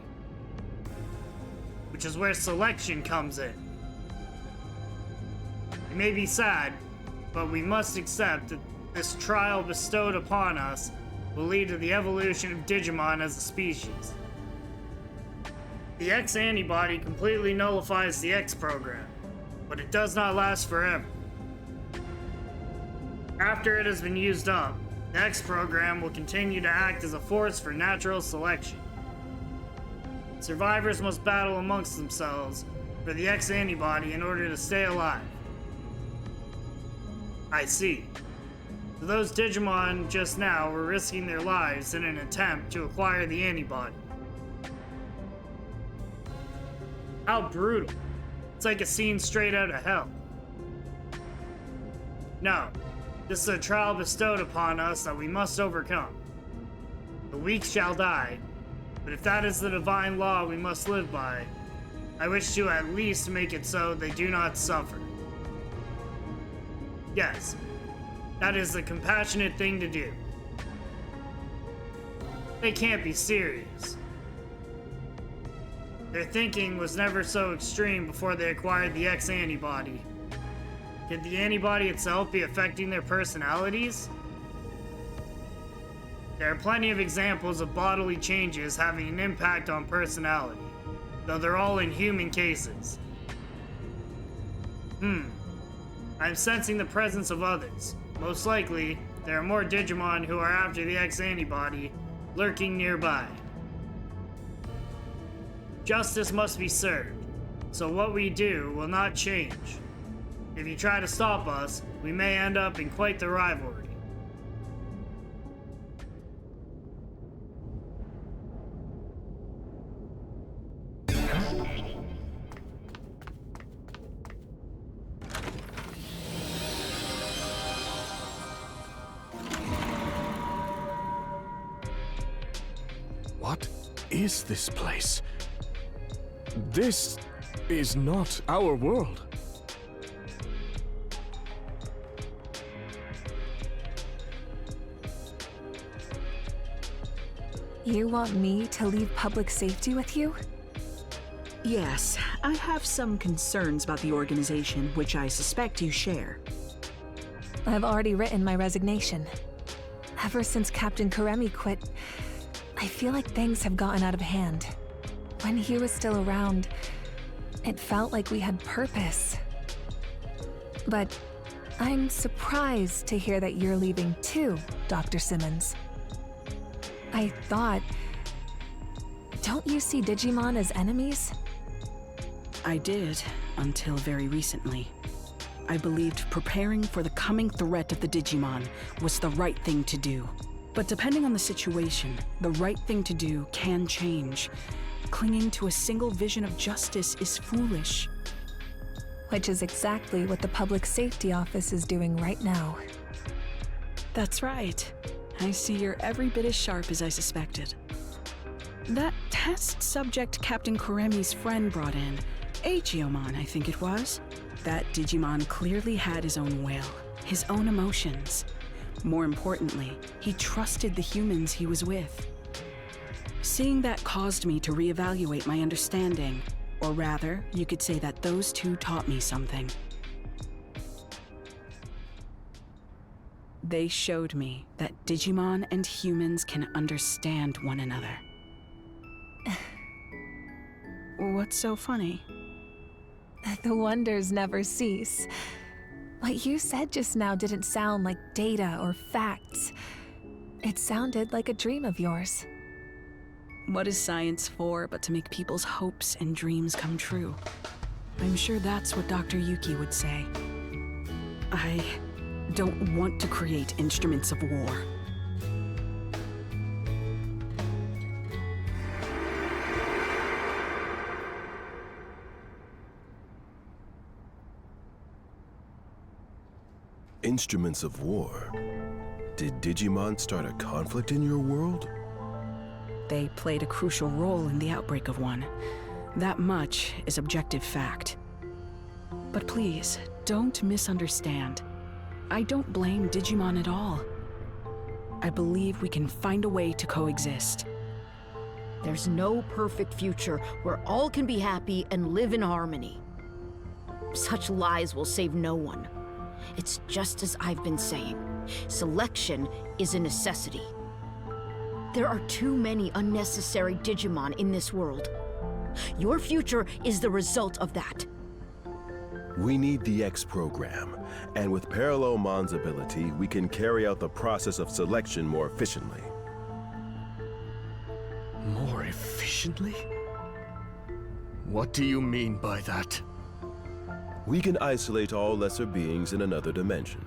which is where selection comes in. It may be sad, but we must accept that this trial bestowed upon us will lead to the evolution of Digimon as a species. The X antibody completely nullifies the X program, but it does not last forever. After it has been used up, the X program will continue to act as a force for natural selection. Survivors must battle amongst themselves for the X antibody in order to stay alive. I see. So those Digimon just now were risking their lives in an attempt to acquire the antibody. How brutal. It's like a scene straight out of hell. No. This is a trial bestowed upon us that we must overcome. The weak shall die, but if that is the divine law we must live by, I wish to at least make it so they do not suffer. Yes, that is the compassionate thing to do. They can't be serious. Their thinking was never so extreme before they acquired the X antibody. Could the antibody itself be affecting their personalities? There are plenty of examples of bodily changes having an impact on personality, though they're all in human cases. I'm sensing the presence of others. Most likely, there are more Digimon who are after the X antibody lurking nearby. Justice must be served, so what we do will not change. If you try to stop us, we may end up in quite the rivalry. What is this place? This is not our world. You want me to leave public safety with you? Yes, I have some concerns about the organization, which I suspect you share. I've already written my resignation. Ever since Captain Karemi quit, I feel like things have gotten out of hand. When he was still around, it felt like we had purpose. But I'm surprised to hear that you're leaving too, Dr. Simmons. I thought... Don't you see Digimon as enemies? I did, until very recently. I believed preparing for the coming threat of the Digimon was the right thing to do. But depending on the situation, the right thing to do can change. Clinging to a single vision of justice is foolish. Which is exactly what the Public Safety Office is doing right now. That's right. I see you're every bit as sharp as I suspected. That test subject Captain Karemi's friend brought in, Agiomon, I think it was. That Digimon clearly had his own will, his own emotions. More importantly, he trusted the humans he was with. Seeing that caused me to reevaluate my understanding, or rather, you could say that those two taught me something. They showed me that Digimon and humans can understand one another. What's so funny? The wonders never cease. What you said just now didn't sound like data or facts. It sounded like a dream of yours. What is science for but to make people's hopes and dreams come true? I'm sure that's what Dr. Yuki would say. I don't want to create instruments of war. Instruments of war? Did Digimon start a conflict in your world? They played a crucial role in the outbreak of one. That much is objective fact. But please, don't misunderstand. I don't blame Digimon at all. I believe we can find a way to coexist. There's no perfect future where all can be happy and live in harmony. Such lies will save no one. It's just as I've been saying. Selection is a necessity. There are too many unnecessary Digimon in this world. Your future is the result of that. We need the X program, and with Parallelmon's ability, we can carry out the process of selection more efficiently. More efficiently? What do you mean by that? We can isolate all lesser beings in another dimension.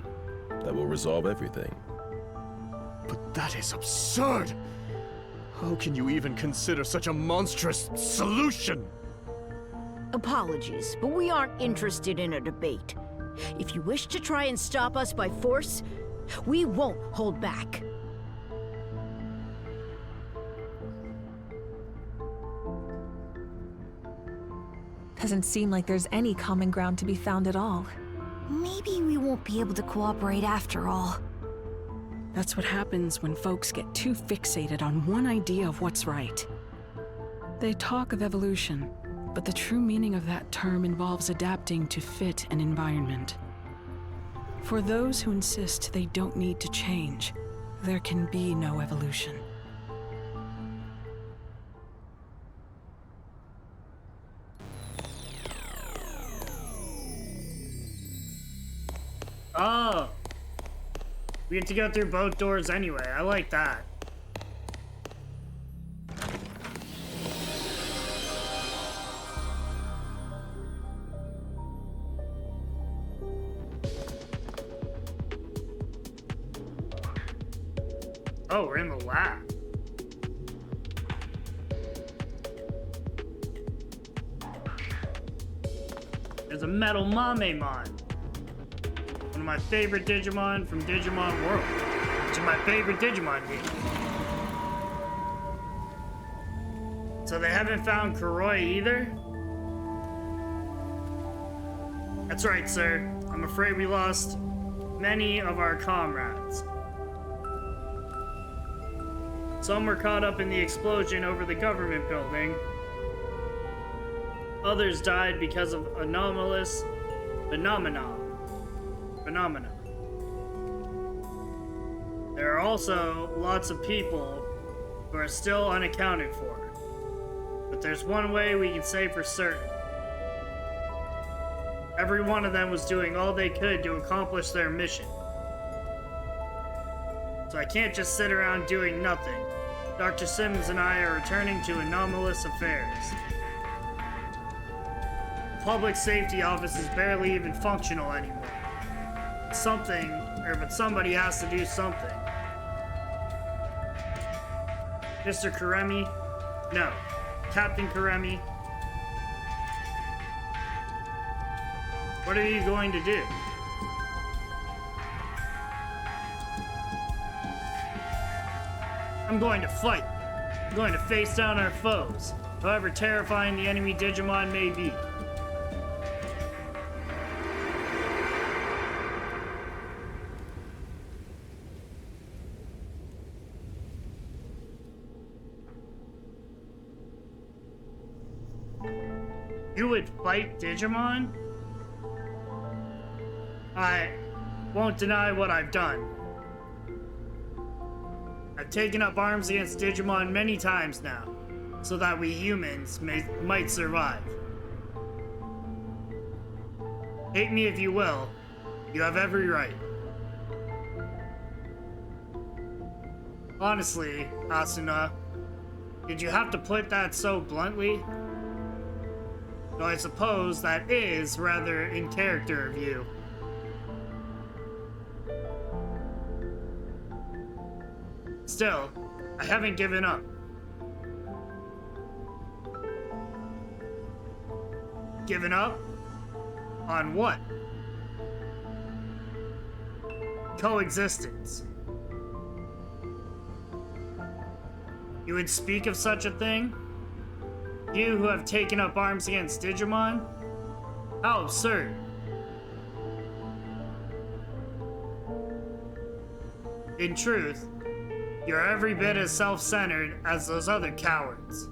That will resolve everything. But that is absurd! How can you even consider such a monstrous solution? Apologies, but we aren't interested in a debate. If you wish to try and stop us by force, we won't hold back. Doesn't seem like there's any common ground to be found at all. Maybe we won't be able to cooperate after all. That's what happens when folks get too fixated on one idea of what's right. They talk of evolution, but the true meaning of that term involves adapting to fit an environment. For those who insist they don't need to change, there can be no evolution. Oh. We get to go through both doors anyway. I like that. Oh, we're in the lab. There's a metal Mamemon. One of my favorite Digimon from Digimon World, which is my favorite Digimon game. So they haven't found Kuroi either? That's right, sir. I'm afraid we lost many of our comrades. Some were caught up in the explosion over the government building. Others died because of anomalous phenomena. There are also lots of people who are still unaccounted for. But there's one way we can say for certain. Every one of them was doing all they could to accomplish their mission. So I can't just sit around doing nothing. Dr. Simmons and I are returning to anomalous affairs. The Public Safety Office is barely even functional anymore. But somebody has to do something. Mr. Karemi? No. Captain Karemi? What are you going to do? I'm going to fight. I'm going to face down our foes, however terrifying the enemy Digimon may be. You would fight Digimon? I won't deny what I've done. I've taken up arms against Digimon many times now, so that we humans might survive. Hate me if you will, you have every right. Honestly, Asuna, did you have to put that so bluntly? Though I suppose that is rather in character of you. Still, I haven't given up. Given up? On what? Coexistence. You would speak of such a thing? You who have taken up arms against Digimon? How absurd. In truth, you're every bit as self-centered as those other cowards.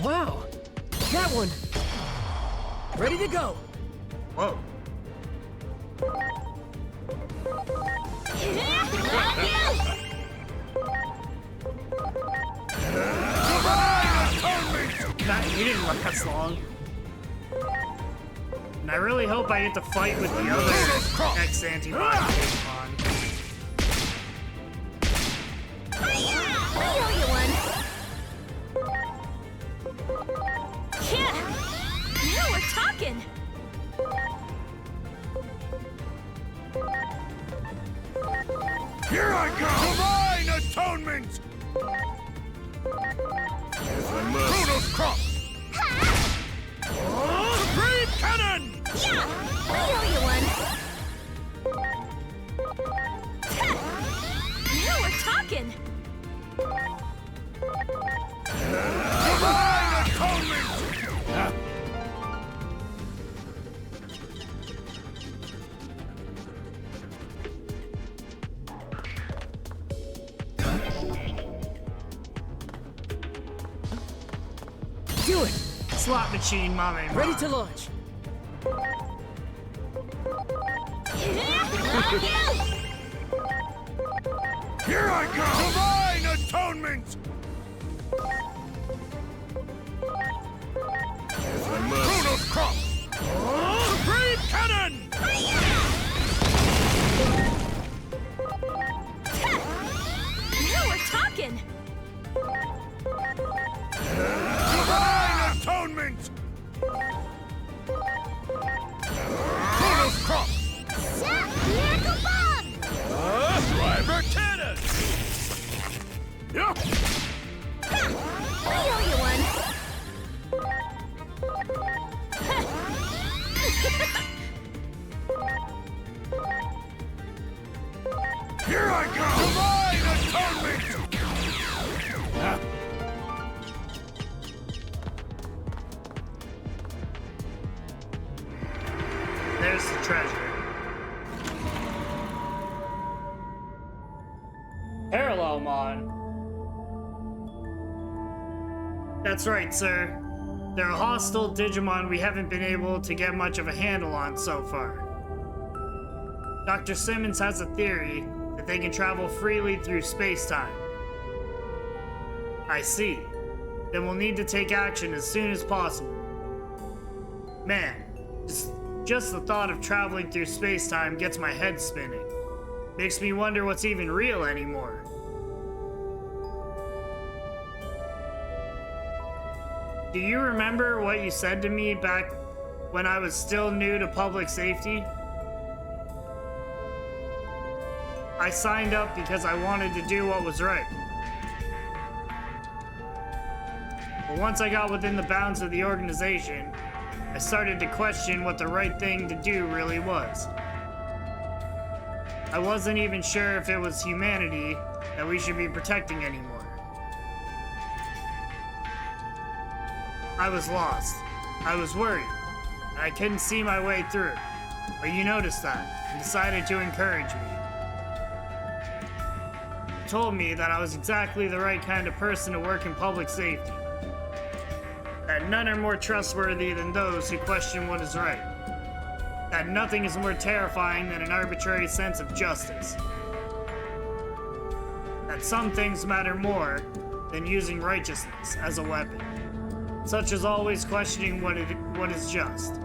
Wow! That one! Ready to go! Whoa. You didn't last long. And I really hope I get to fight with the other ex-Anti-ParadoX Digimon. I owe you one. Yeah! Now we're talking! Here I go! Divine atonement! Chronos crop! Supreme cannon! Yeah! I owe you one. Now we're talking! Divine atonement! Do it! Slot machine, mame. Ready to launch! Here I go! Divine atonement! Chronos crop! Supreme cannon! Now we're talking! Divine atonement! Chronos crop! Miracle bomb! Driver cannon! Yeah! I owe you one. Here I go! Divine atonement! There's the treasure. Parallelmon. That's right, sir. They're a hostile Digimon we haven't been able to get much of a handle on so far. Dr. Simmons has a theory that they can travel freely through space-time. I see. Then we'll need to take action as soon as possible. Man, just the thought of traveling through space-time gets my head spinning. Makes me wonder what's even real anymore. Do you remember what you said to me back when I was still new to public safety? I signed up because I wanted to do what was right. But once I got within the bounds of the organization, I started to question what the right thing to do really was. I wasn't even sure if it was humanity that we should be protecting anymore. I was lost. I was worried. And I couldn't see my way through. But you noticed that and decided to encourage me. You told me that I was exactly the right kind of person to work in public safety. That none are more trustworthy than those who question what is right. That nothing is more terrifying than an arbitrary sense of justice. That some things matter more than using righteousness as a weapon, such as always questioning what is just.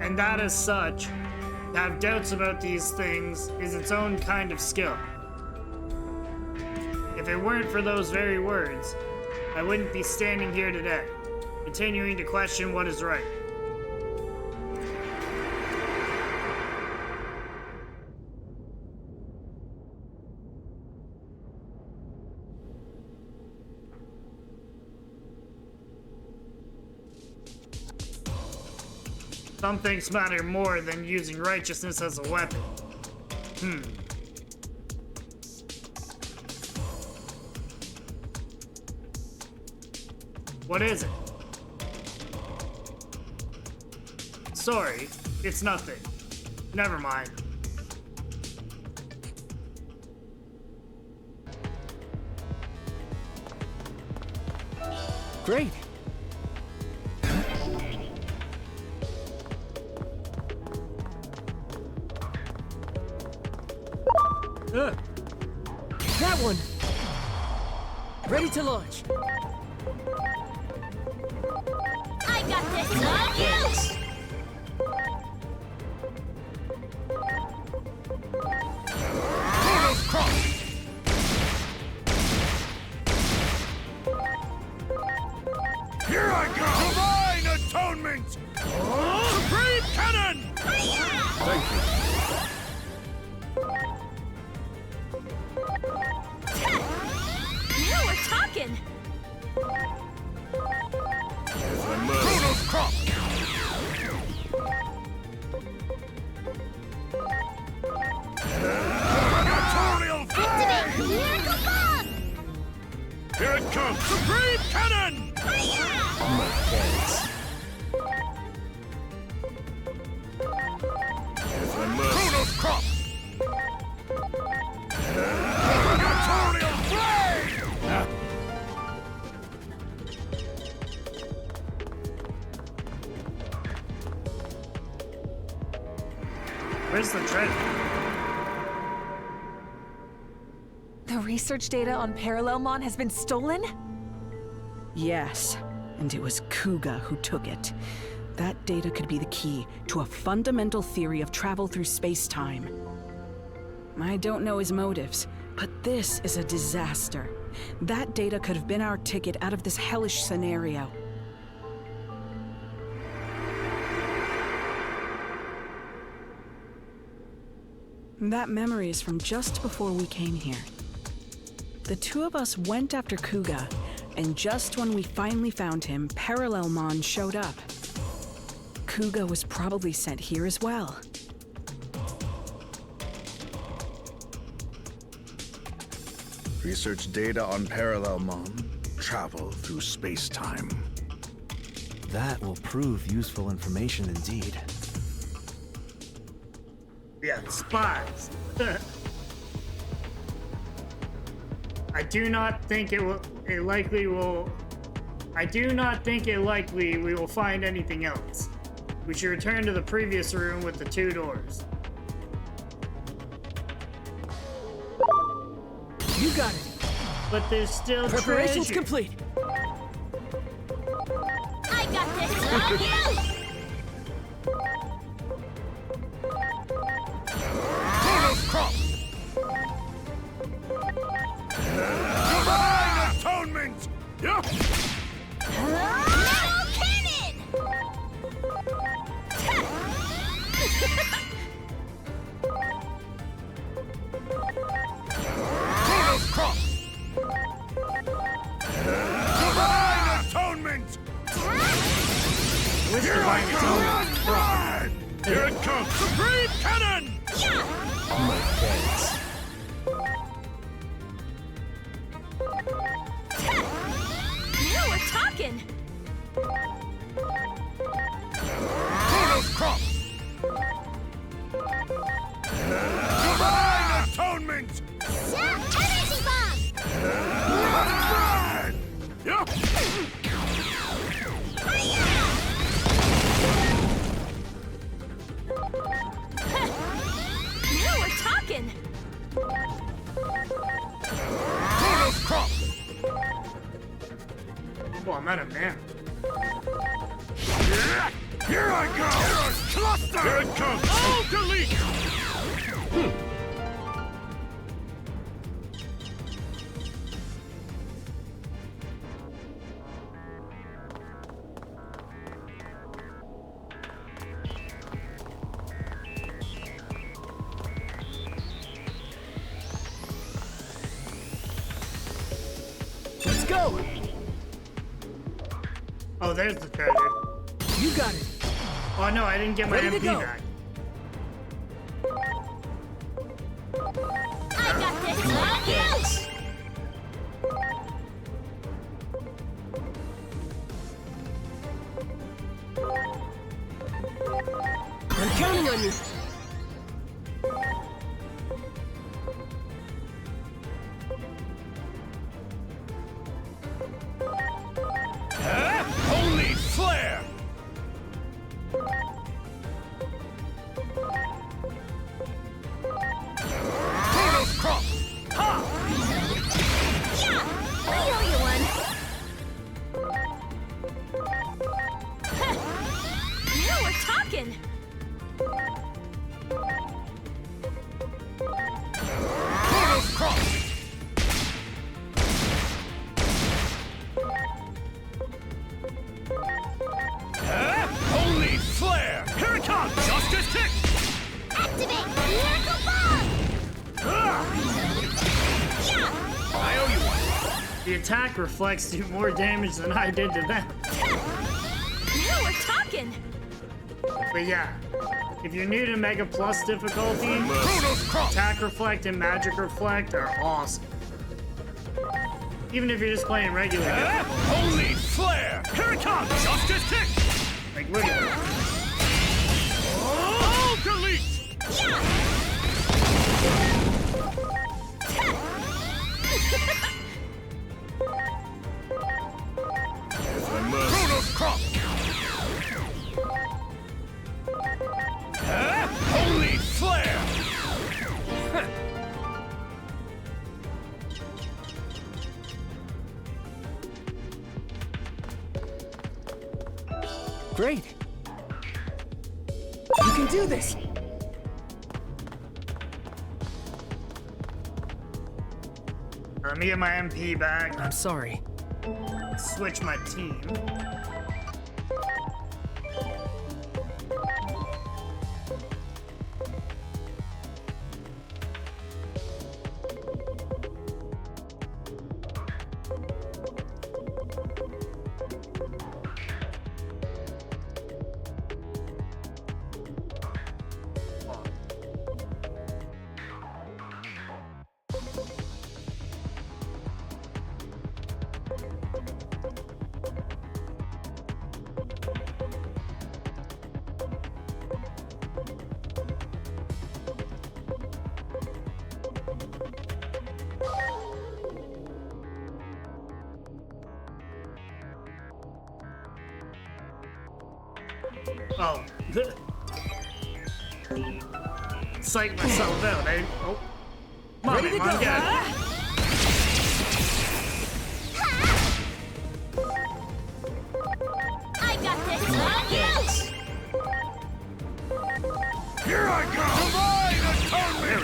And that as such, To have doubts about these things is its own kind of skill. If it weren't for those very words, I wouldn't be standing here today, continuing to question what is right. Some things matter more than using righteousness as a weapon. What is it? Sorry, it's nothing. Never mind. Great. That one! Ready to launch. I got this on you! Here I go! Divine Atonement! Supreme Cannon! Thank you. Now we're talking! Chronos Crop! Territorial Flame! Miracle Bomb! Here it comes! Supreme Cannon! Chronos Crop! Territorial Flame! Where's the treasure? The research data on Parallelmon has been stolen? Yes, and it was Kuga who took it. That data could be the key to a fundamental theory of travel through space-time. I don't know his motives, but this is a disaster. That data could have been our ticket out of this hellish scenario. That memory is from just before we came here. The two of us went after Kuga, and just when we finally found him, Parallelmon showed up. Kuga was probably sent here as well. Research data on Parallelmon. Travel through space-time. That will prove useful information indeed. Yeah, spies. I do not think we will find anything else. We should return to the previous room with the 2 doors. You got it. But there's still Preparations treasure. complete. I got this on you! Chronos Crop! Divine Atonement! Yeah. Metal Cannon! Chronos Crop! Divine Atonement! Which divine atonement? Here it comes! Supreme Cannon! Now we're talking! Chronos Crop! Divine Atonement! Energy Bomb! Yeah. Now we're talking! Chronos Crop! Oh, I'm out of mana. Here I go! Cluster! Here it comes! All delete! Let's go! Oh, there's the treasure. You got it. Oh no, I didn't get my Ready to MP go. back. I got this. Adios! I'm counting on you. Holy flare! Chronos crop! Ha! Yeah! I owe you one. Now we're talking. Chronos crop! Holy flare! Here it comes! Justice kick! Activate Miracle Bomb! Yeah! I owe you one. The attack reflects do more damage than I did to them. Now we're talking. But yeah, if you're new to Mega Plus difficulty, Chronos crop! Attack Reflect and Magic Reflect are awesome. Even if you're just playing regular difficulty. Holy flare! Here it comes! Justice kick! Like, look at it. All delete! Yeah! Chronos crop! Holy flare! Great. You can do this. Let me get my MP back. I'm sorry. Switch my team. Oh. Psych myself out. Oh. Mommy, Ready to Mom, go. Dad. I got this. Adios! Here I go! Divine atonement!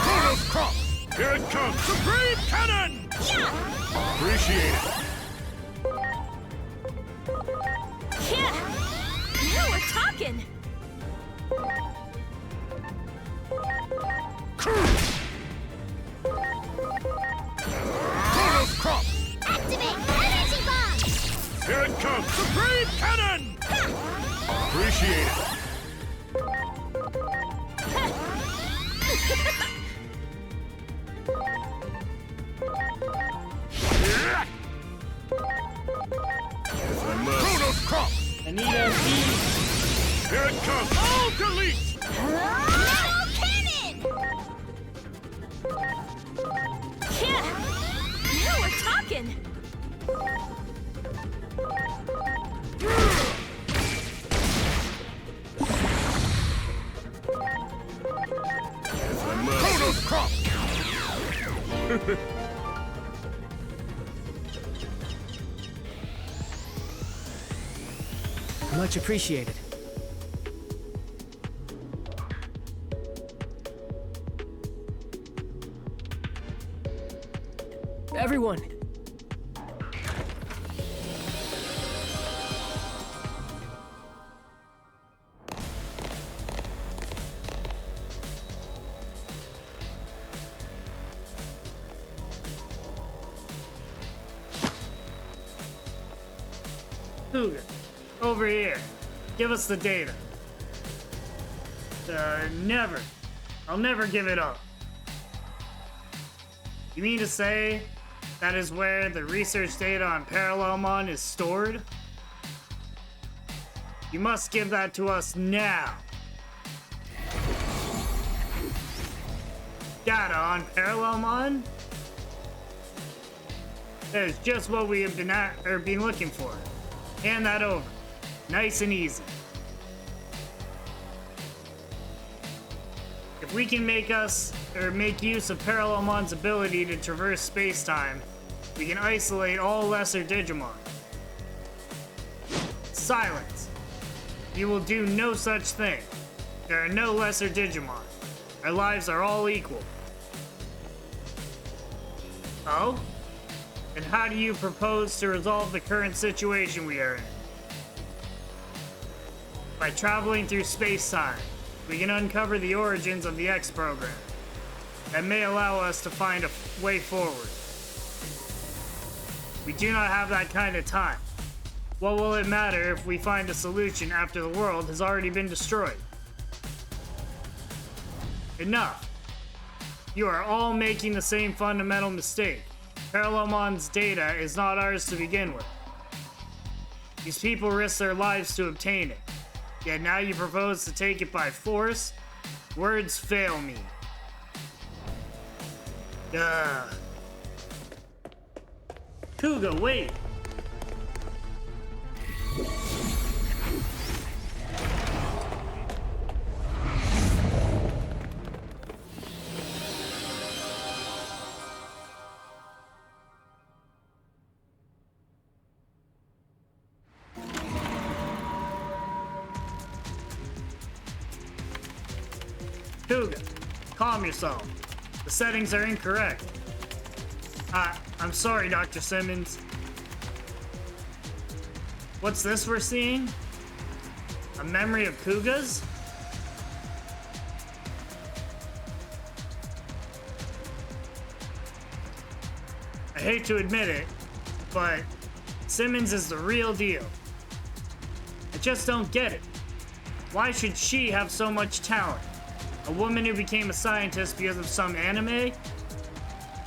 Chronos crop! Here it comes! Supreme cannon! Yeah! Appreciate it. Yeah! Now we're talking. Chronos crop! Activate Energy Bomb! Here it comes! Supreme cannon! Appreciate it. Chronos crop! I need MP. Here it comes! All delete! Metal Cannon! Yeah! Now we're talking. Chronos crop! Much appreciated. Everyone! Cougar, over here. Give us the data. Never. I'll never give it up. You mean to say that is where the research data on Parallelmon is stored? You must give that to us now. Data on Parallelmon? That is just what we have been looking for. Hand that over. Nice and easy. If we can make use of Parallelmon's ability to traverse space-time, we can isolate all lesser Digimon. Silence. You will do no such thing. There are no lesser Digimon. Our lives are all equal. Oh? And how do you propose to resolve the current situation we are in? By traveling through space-time, we can uncover the origins of the X program. That may allow us to find a way forward. We do not have that kind of time. What will it matter if we find a solution after the world has already been destroyed? Enough. You are all making the same fundamental mistake. Parallelmon's data is not ours to begin with. These people risk their lives to obtain it. Yet now you propose to take it by force? Words fail me. Kuga, wait! Kuga, calm yourself. The settings are incorrect. I'm sorry, Dr. Simmons. What's this we're seeing? A memory of Kuga's? I hate to admit it, but Simmons is the real deal. I just don't get it. Why should she have so much talent? A woman who became a scientist because of some anime?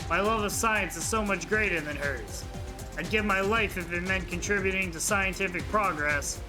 My love of science is so much greater than hers. I'd give my life if it meant contributing to scientific progress.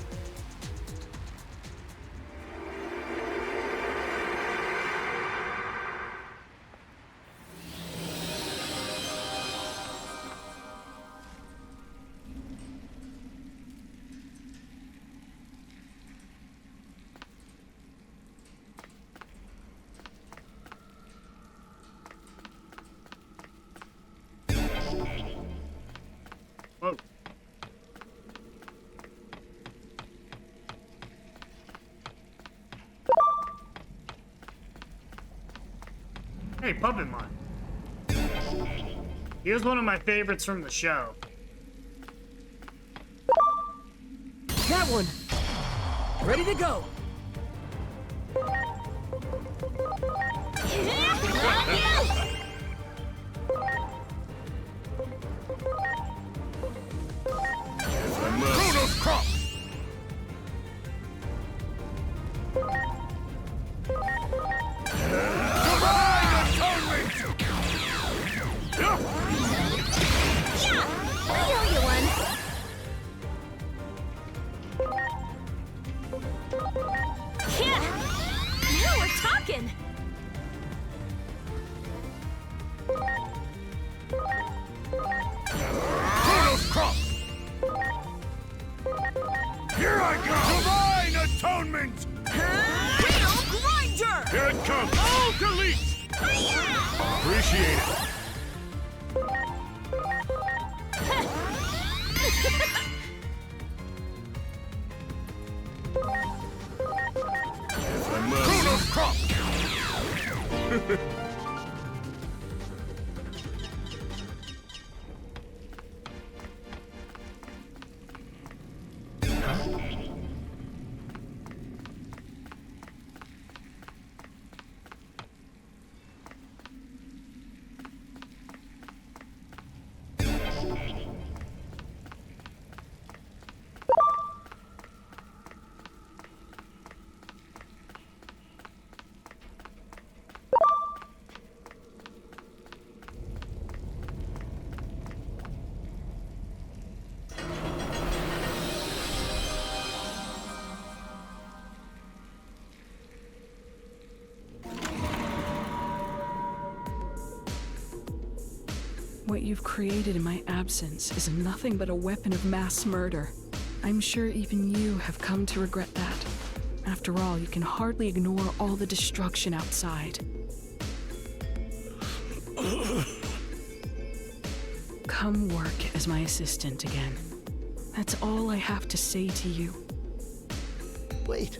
Whoa. Hey, Puppetmon. Here's one of my favorites from the show. That one! Ready to go! Chronos Crop! Divine Atonement! Yeah! I owe you one! Yeah! Now we're talking! Chronos Crop! Here I go! Divine Atonement! Real Grinder! Here it comes! All delete! Appreciate it! What you've created in my absence is nothing but a weapon of mass murder. I'm sure even you have come to regret that. After all, you can hardly ignore all the destruction outside. Come work as my assistant again. That's all I have to say to you. Wait.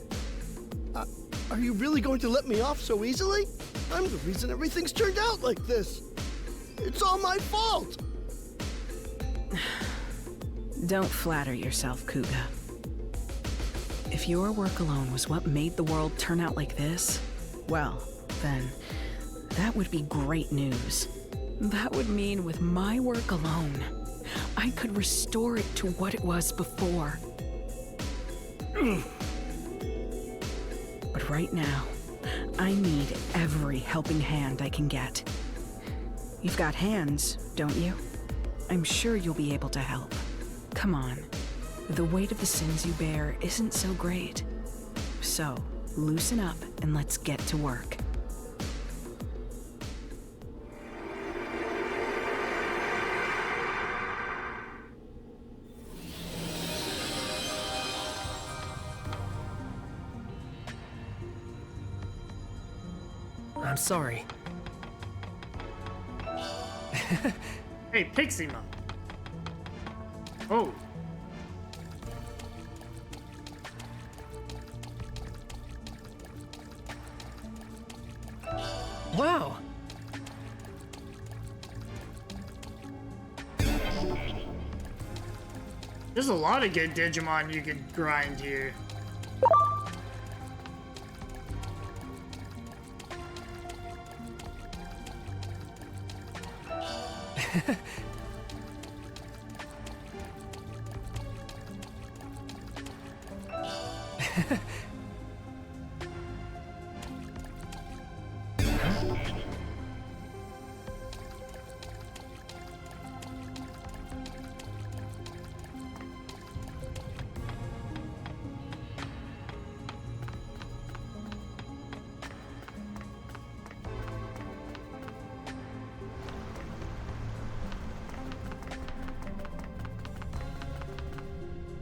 Are you really going to let me off so easily? I'm the reason everything's turned out like this. It's all my fault! Don't flatter yourself, Kuga. If your work alone was what made the world turn out like this, well, then that would be great news. That would mean with my work alone, I could restore it to what it was before. But right now, I need every helping hand I can get. You've got hands, don't you? I'm sure you'll be able to help. Come on. The weight of the sins you bear isn't so great. So, loosen up and let's get to work. I'm sorry. Hey, Pixie-Mon. Oh. Wow. There's a lot of good Digimon you could grind here.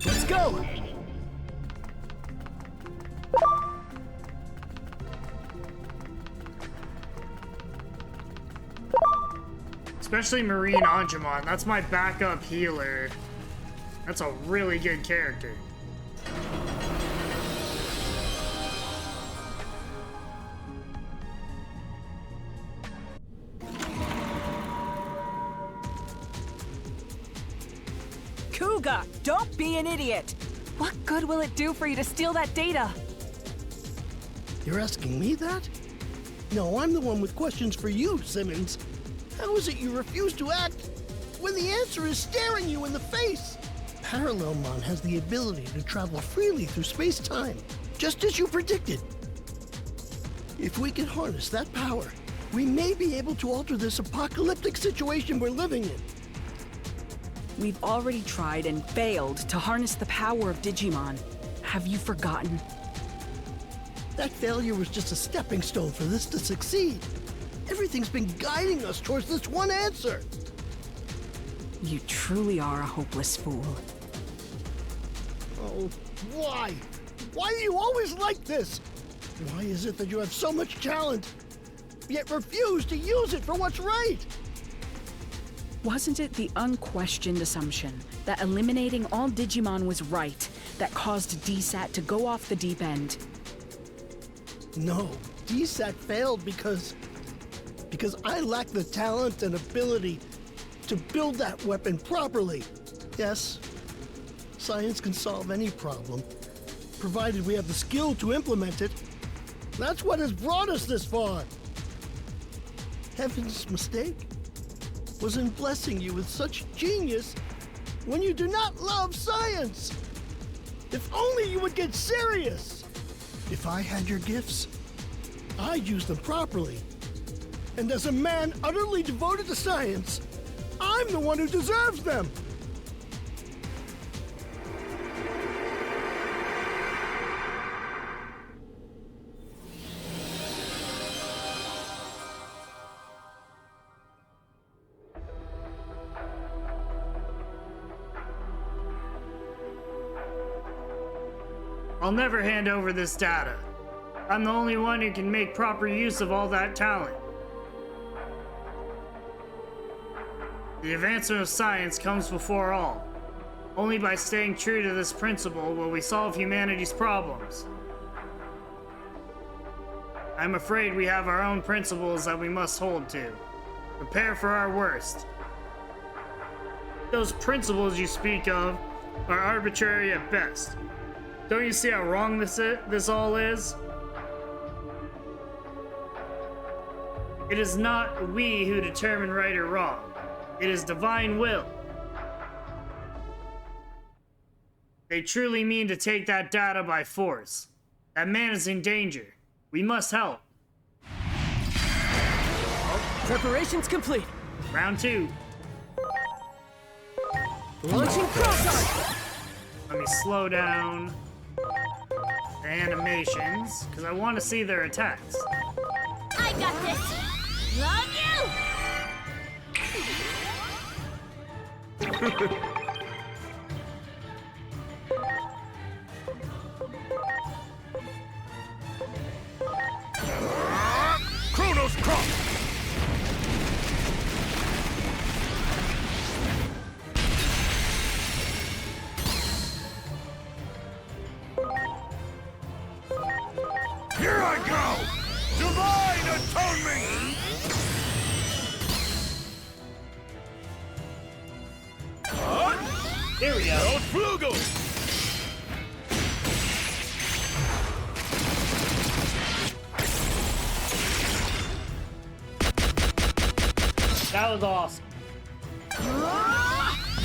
Let's go! Especially Marine Angemon. That's my backup healer. That's a really good character. Kuga, don't be an idiot! What good will it do for you to steal that data? You're asking me that? No, I'm the one with questions for you, Simmons. How is it you refuse to act when the answer is staring you in the face? Parallelmon has the ability to travel freely through space-time, just as you predicted. If we can harness that power, we may be able to alter this apocalyptic situation we're living in. We've already tried and failed to harness the power of Digimon. Have you forgotten? That failure was just a stepping stone for this to succeed. Everything's been guiding us towards this one answer. You truly are a hopeless fool. Oh, why? Why are you always like this? Why is it that you have so much talent, yet refuse to use it for what's right? Wasn't it the unquestioned assumption that eliminating all Digimon was right that caused DSAT to go off the deep end? No, DSAT failed because because I lack the talent and ability to build that weapon properly. Yes, science can solve any problem, provided we have the skill to implement it. That's what has brought us this far. Heaven's mistake was in blessing you with such genius when you do not love science. If only you would get serious. If I had your gifts, I'd use them properly. And as a man utterly devoted to science, I'm the one who deserves them. I'll never hand over this data. I'm the only one who can make proper use of all that talent. The advancement of science comes before all. Only by staying true to this principle will we solve humanity's problems. I'm afraid we have our own principles that we must hold to. Prepare for our worst. Those principles you speak of are arbitrary at best. Don't you see how wrong this all is? It is not we who determine right or wrong. It is divine will. They truly mean to take that data by force. That man is in danger. We must help. Preparations complete. Round 2. Launching cross-arm. Let me slow down the animations, because I want to see their attacks. I got this! Love you! Chronos Cross! Here I go! Divine Atonement! Here we go. Flugel! That was awesome.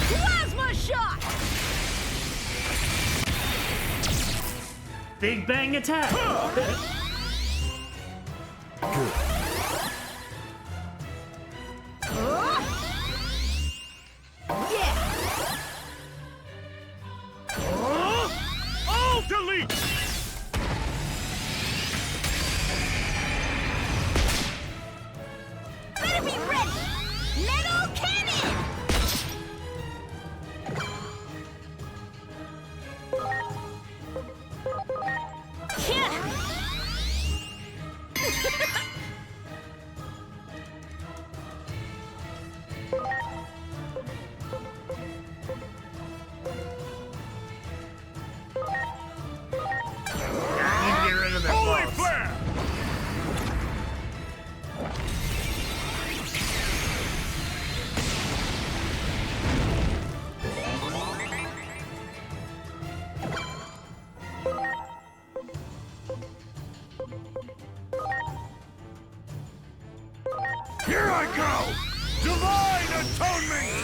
Plasma shot! Big Bang attack. Good. Yeah! All delete! Better be ready! Metal cannon! Yeah! I need to get rid of their Holy buffs. flare! Here I go! Divine Atonement!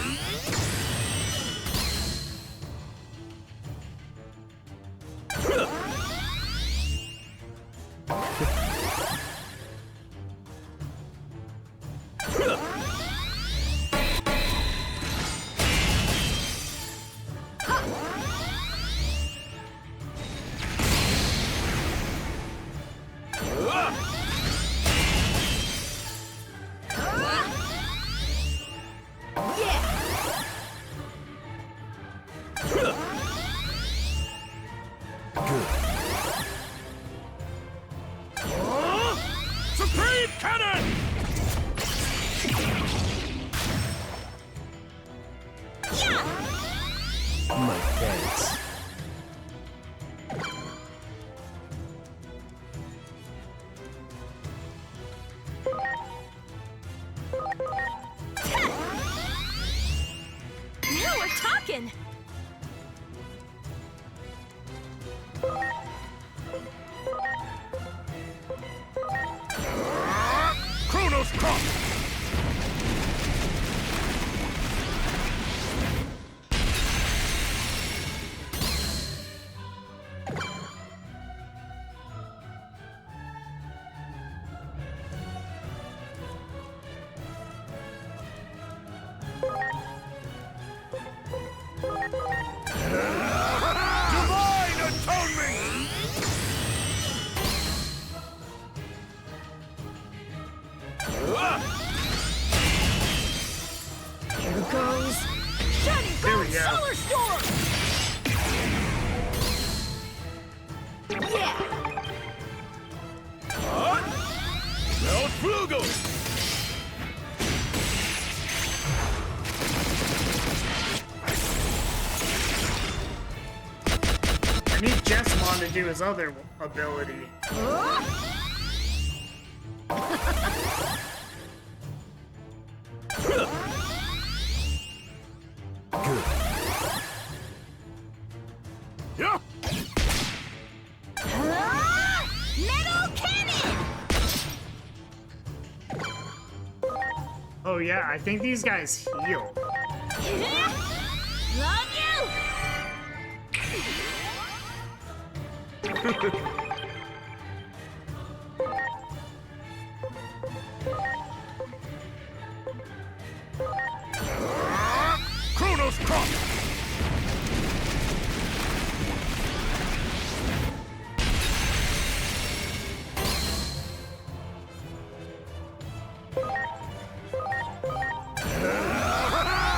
Supreme Cannon! My thanks. awaken! Chronos Crop! Divine Atonement! Here goes. Shining There we Cone go. Solar Storm! Yeah! Melt Flugel! I need Jessamon to do his other ability. Yeah! Metal Cannon! Oh yeah, I think these guys heal. Love you! Chronos Crop!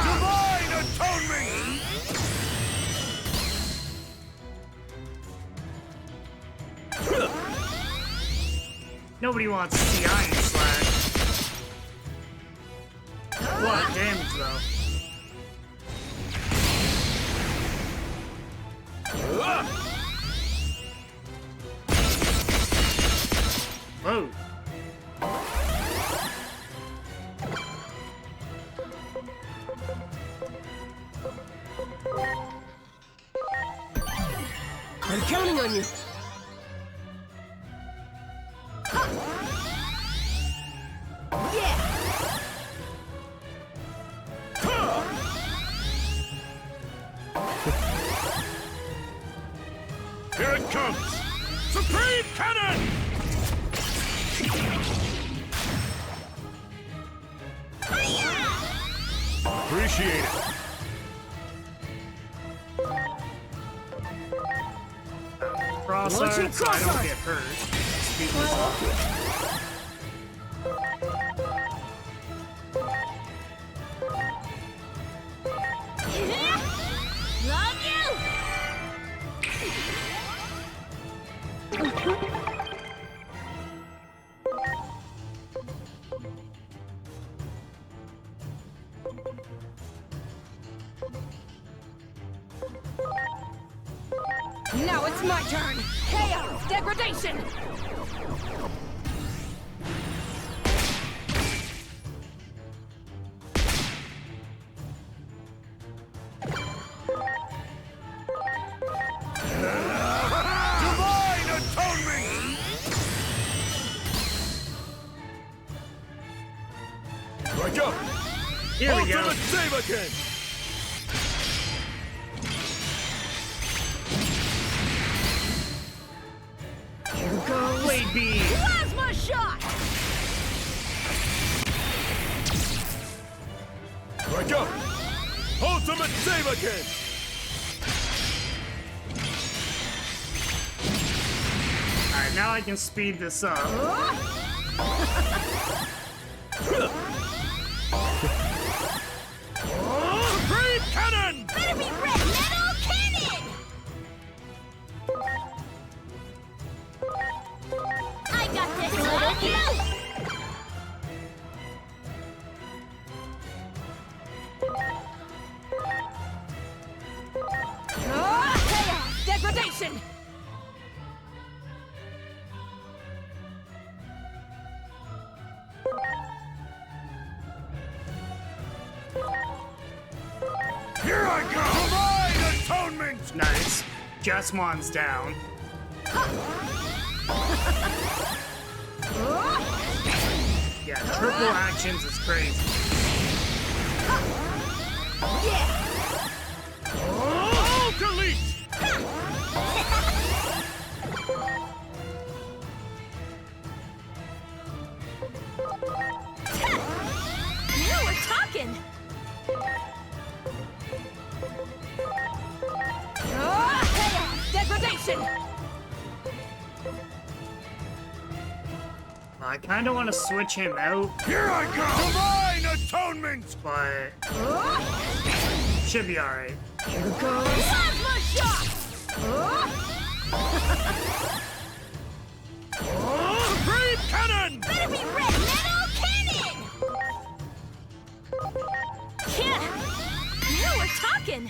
Divine Atonement! Nobody wants to see Iron Slash. A lot of damage though. Whoa. I'm counting on you. Here it comes! Supreme Cannon! Appreciate it. Crossfire, Launching so I don't crossfire. get hurt. Speed this up. Love you! Now it's my turn! Chaos Degradation! Divine Atonement! Strike up! Here we go. Ultimate Save-A-Kin! Here goes. Blade Beam. Plasma Shot! Strike up! Ultimate Save-A-Kin! Alright, now I can speed this up. Supreme Cannon! Better be red metal cannon! I got this, love you! Chaos Degradation! Here I go! Jessmon's down. Yeah, triple actions is crazy. Oh, delete! Now we're talking! Degradation! I kind of want to switch him out, Here I come! Divine atonement! but should be alright. Here goes plasma shot! Supreme cannon! Better be red metal cannon! Yeah! Now we're talking!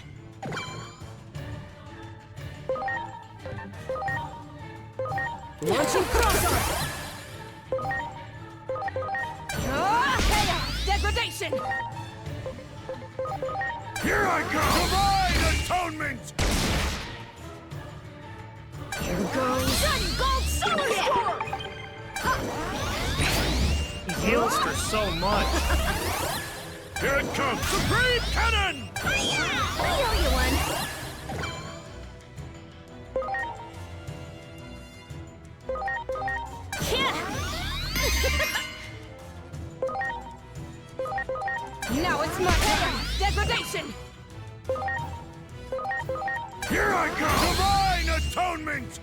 Launching crossarm! Degradation! Here I come! Divine atonement! Here goes Shining gold solar storm! He heals for so much. Here it comes! Supreme cannon! Hiya! I owe you one! Yeah! Now it's my turn! Degradation! Here I come! Divine atonement!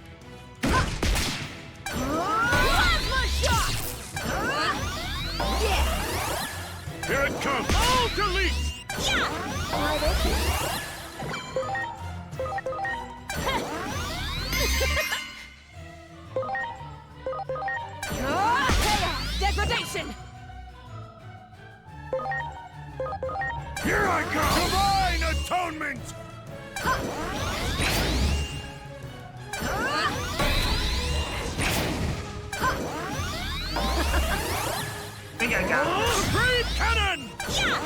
Plasma shot! Yeah! Here it comes! All delete! Yeah! Degradation! Here I come! Divine atonement! I think I got it. Supreme cannon! Yeah!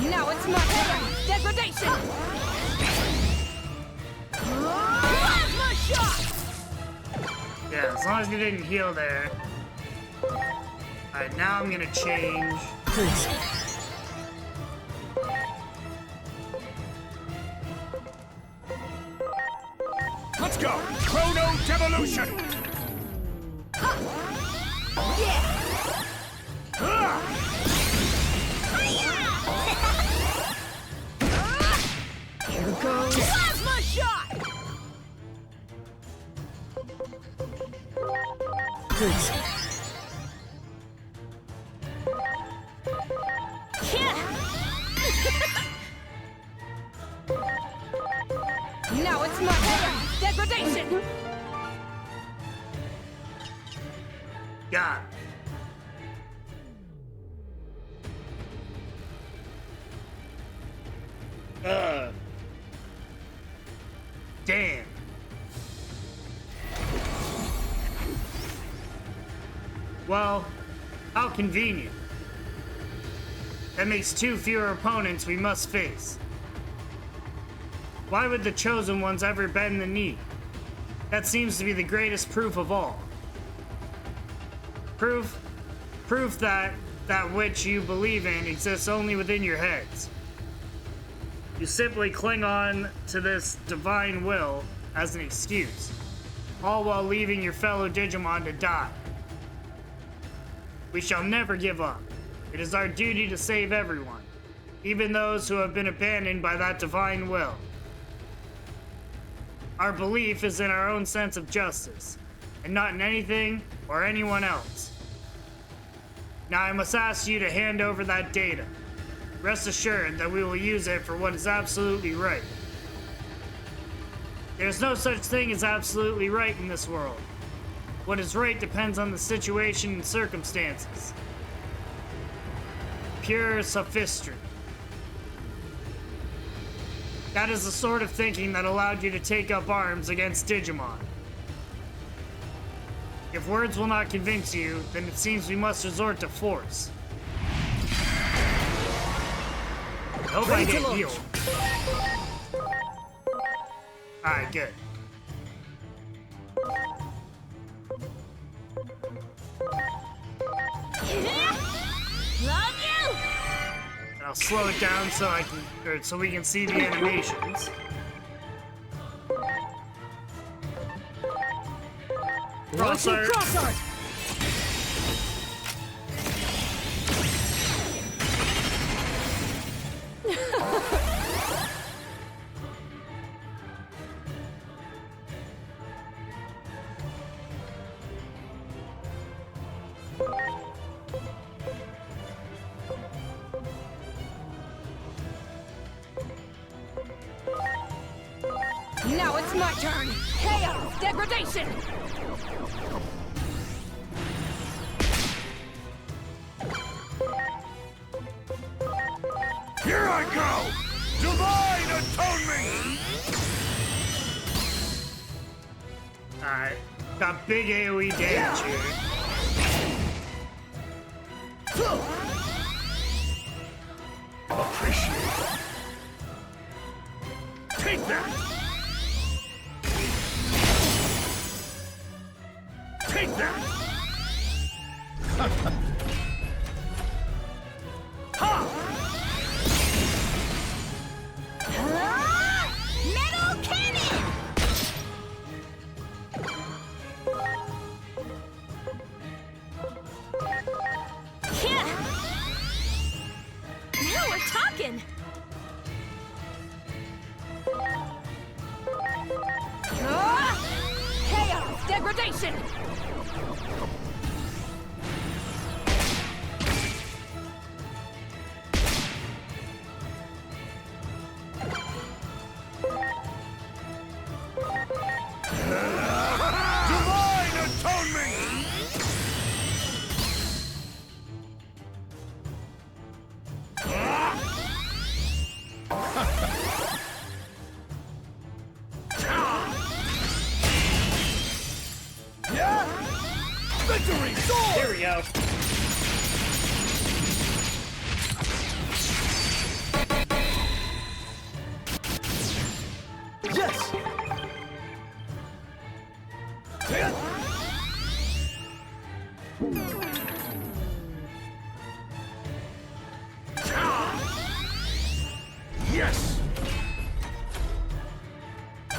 Now it's my turn! Degradation! Plasma shot! Yeah, as long as you didn't heal there. Alright, now I'm gonna change. Please. Let's go! Chrono Devolution! Yeah! Ah! Here goes Plasma shot! Please. Yeah! Now it's my turn! Degradation! Got it. Damn. Well, how convenient. That makes 2 fewer opponents we must face. Why would the Chosen Ones ever bend the knee? That seems to be the greatest proof of all. Proof that that which you believe in exists only within your heads. You simply cling on to this divine will as an excuse, all while leaving your fellow Digimon to die. We shall never give up. It is our duty to save everyone, even those who have been abandoned by that divine will. Our belief is in our own sense of justice, and not in anything or anyone else. Now I must ask you to hand over that data. Rest assured that we will use it for what is absolutely right. There's no such thing as absolutely right in this world. What is right depends on the situation and circumstances. Pure sophistry. That is the sort of thinking that allowed you to take up arms against Digimon. If words will not convince you, then it seems we must resort to force. I hope I get healed. Alright, good. Love you! And I'll slow it down so so we can see the animations. Launching cross art! Now it's my turn! Chaos! Degradation! Here I go! Divine Atonement! Alright, got big AoE damage here. Appreciate it. Take that! Take that! Ha! Metal cannon! Yeah! Now we're talking! Chaos! Degradation! Divine Atonement! Yeah! Victory! Sword! Here we go. Yes! Yes!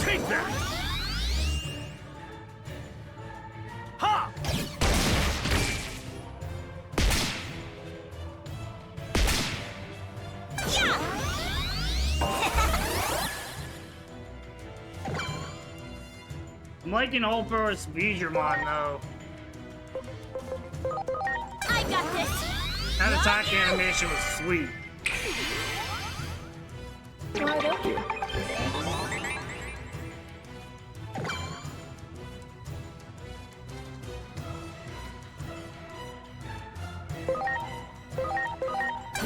Take that! Ha! I'm liking All Pro Digimon though. I got this! That attack animation was sweet. Why don't you?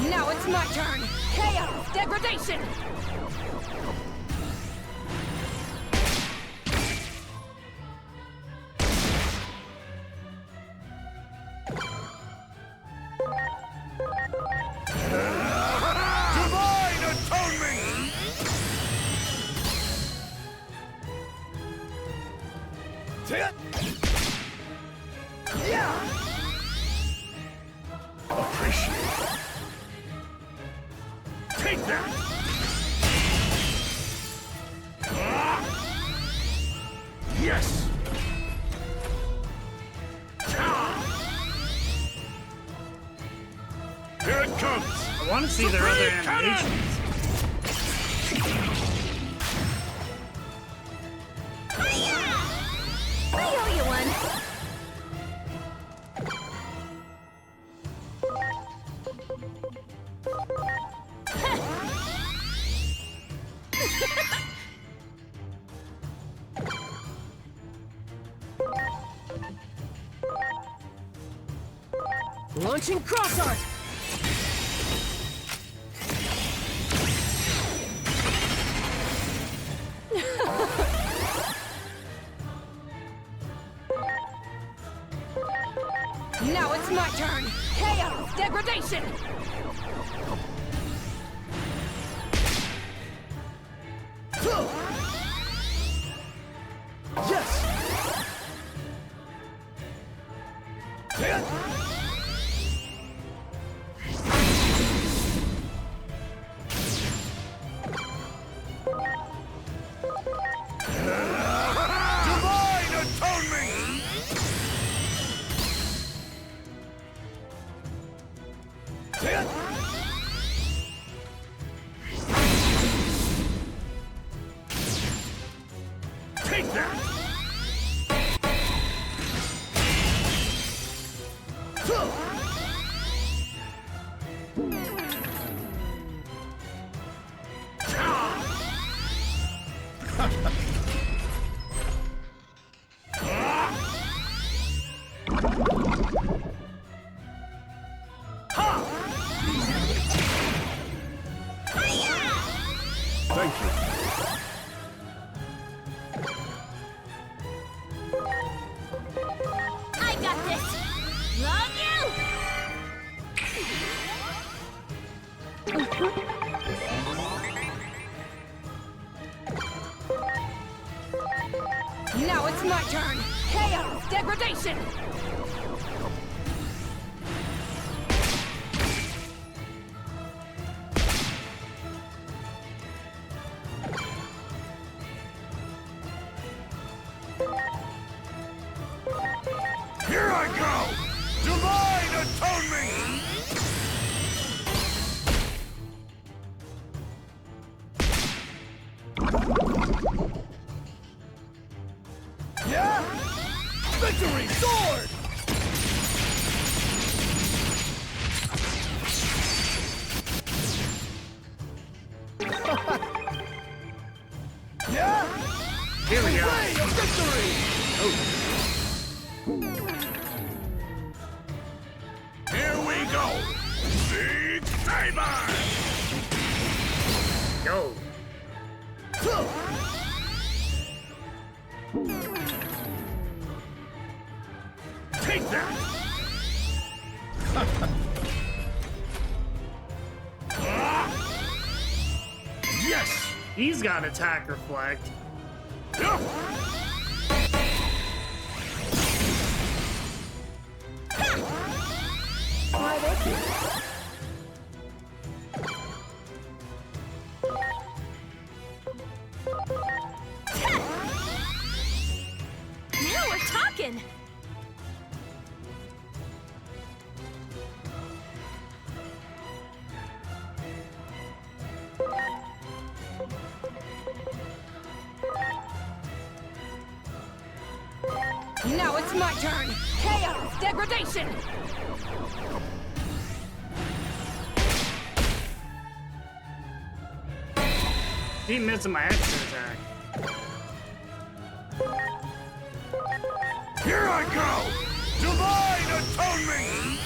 Now it's my turn! Chaos! Degradation! Divine Atonement! Yeah! Appreciate it. Take that! Yes! Here it comes! I want to see their other animations. I owe you one! Launching cross art! degradation! Yes! Divine Atonement! Take that! Thank you. I got this! Love you! Now it's my turn! Chaos degradation! Here I go! Divine Atonement! Yeah? Victory sword! Yeah? Here we go. Way of victory! Here we go! Big Saber! Go. Take that! Yes! He's got attack reflect. Why, thank you. Now we're talking! Now it's my turn! Chaos degradation! Keep missing my extra attack. Here I go! Divine Atonement!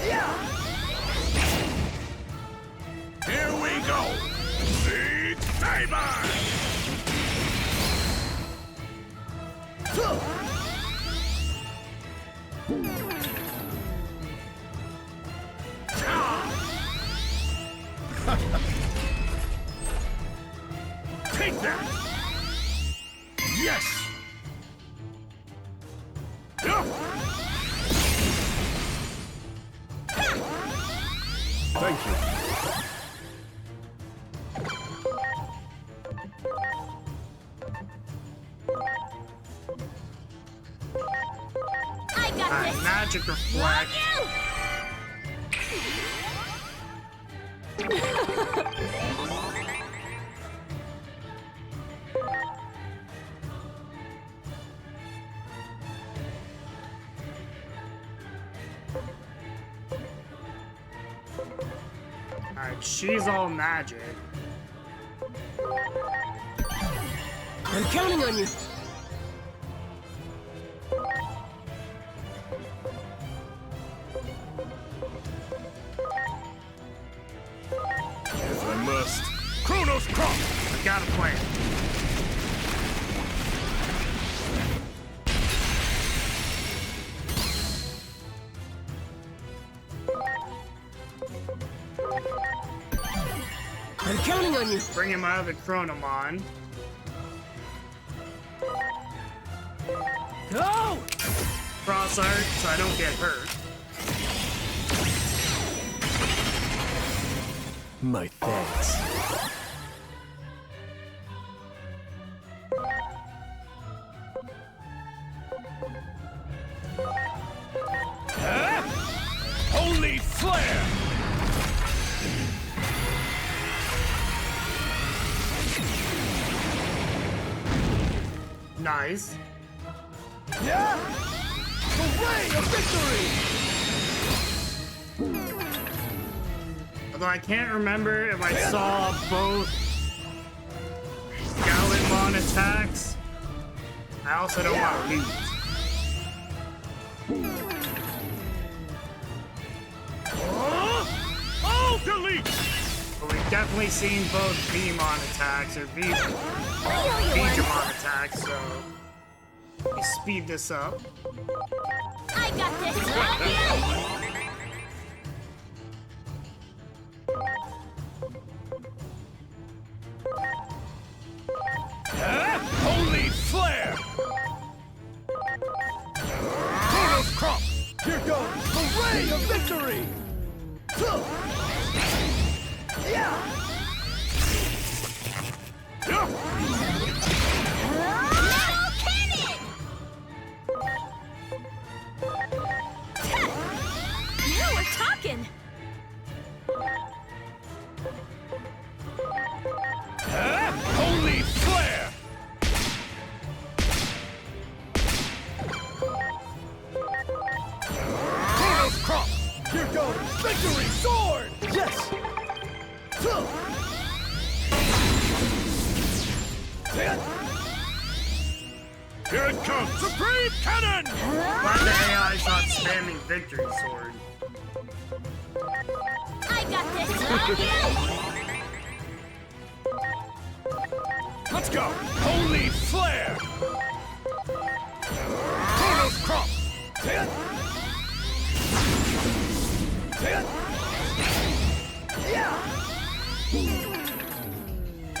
Yeah! Here we go! Big Saber! Take that! Yes! Thank you. I got this! Magic Love reflect. Alright, she's all magic. I'm counting on you. If I must. Chronos Crop! I got a plan. counting on you. Bring him out of the Chronomon. Go! Cross art so I don't get hurt. My thanks. Holy flare! Nice. Yeah! Hooray! A victory! Although I can't remember if I saw both Gallimon attacks. I also don't want to lose. Oh, delete! But we've definitely seen both Digimon attacks, or Digimon attacks, so we speed this up. I got this. Holy flare! Chronos Crop! Here goes! Hooray! A victory! Yeah! Now we're talking. Holy flare! Chronos Crop! Here goes! Victory! Sword! Yes! Here it comes! Supreme Cannon! Glad the AI's not spamming Victory Sword. I got this. Let's go! Holy flare! Chronos Crop! Yeah!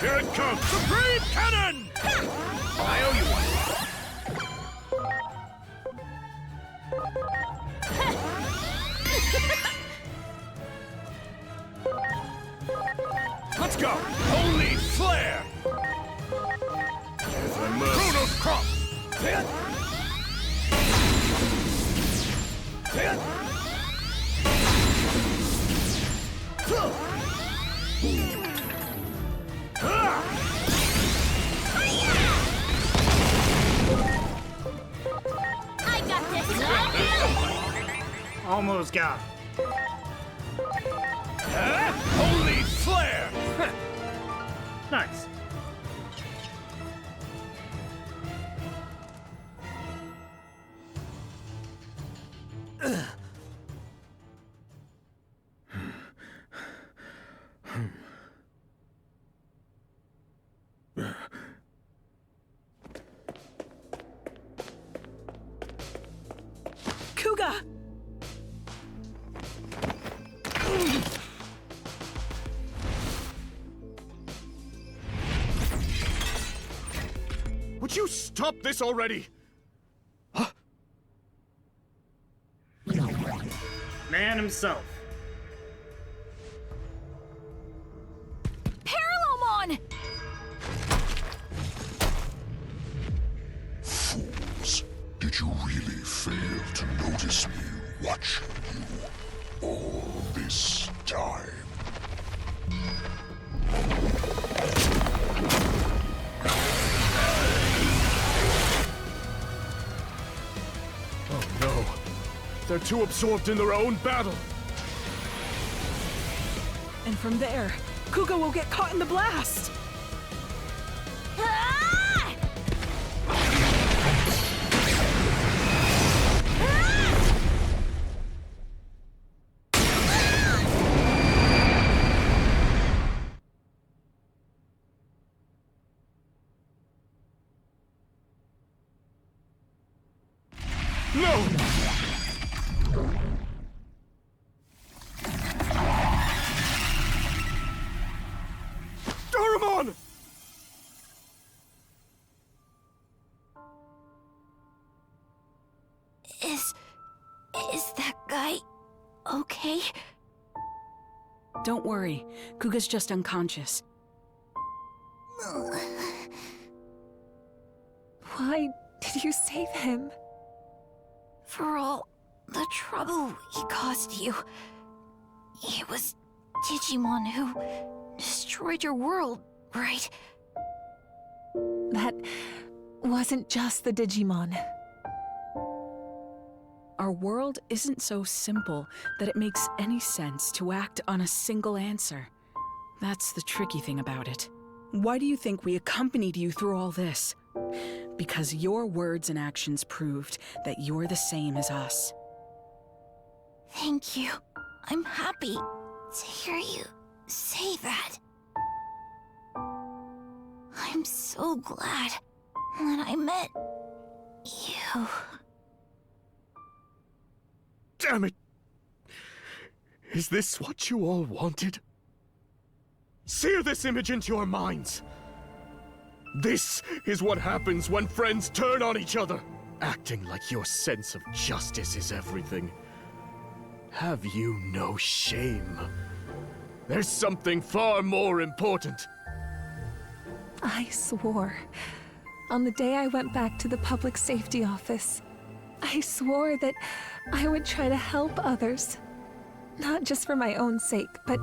Here it comes! Supreme Cannon! I owe you one. Let's go! Holy flare! If I must. Chronos Crop! I got this. Almost got it. Holy flare! Nice. Kuga! Would you stop this already? Man himself. Parallelmon! Fools, did you really fail to notice me watching you all this time? Oh no. They're too absorbed in their own battle. And from there, Kuga will get caught in the blast! Ah! No! Is that guy okay? Don't worry. Kuga's just unconscious. Why did you save him? For all the trouble he caused you. It was Digimon who destroyed your world, right? That wasn't just the Digimon. Our world isn't so simple that it makes any sense to act on a single answer. That's the tricky thing about it. Why do you think we accompanied you through all this? Because your words and actions proved that you're the same as us. Thank you. I'm happy to hear you say that. I'm so glad when I met you. Damn it! Is this what you all wanted? Sear this image into your minds! This is what happens when friends turn on each other! Acting like your sense of justice is everything. Have you no shame? There's something far more important. I swore. On the day I went back to the public safety office, I swore that I would try to help others. Not just for my own sake, but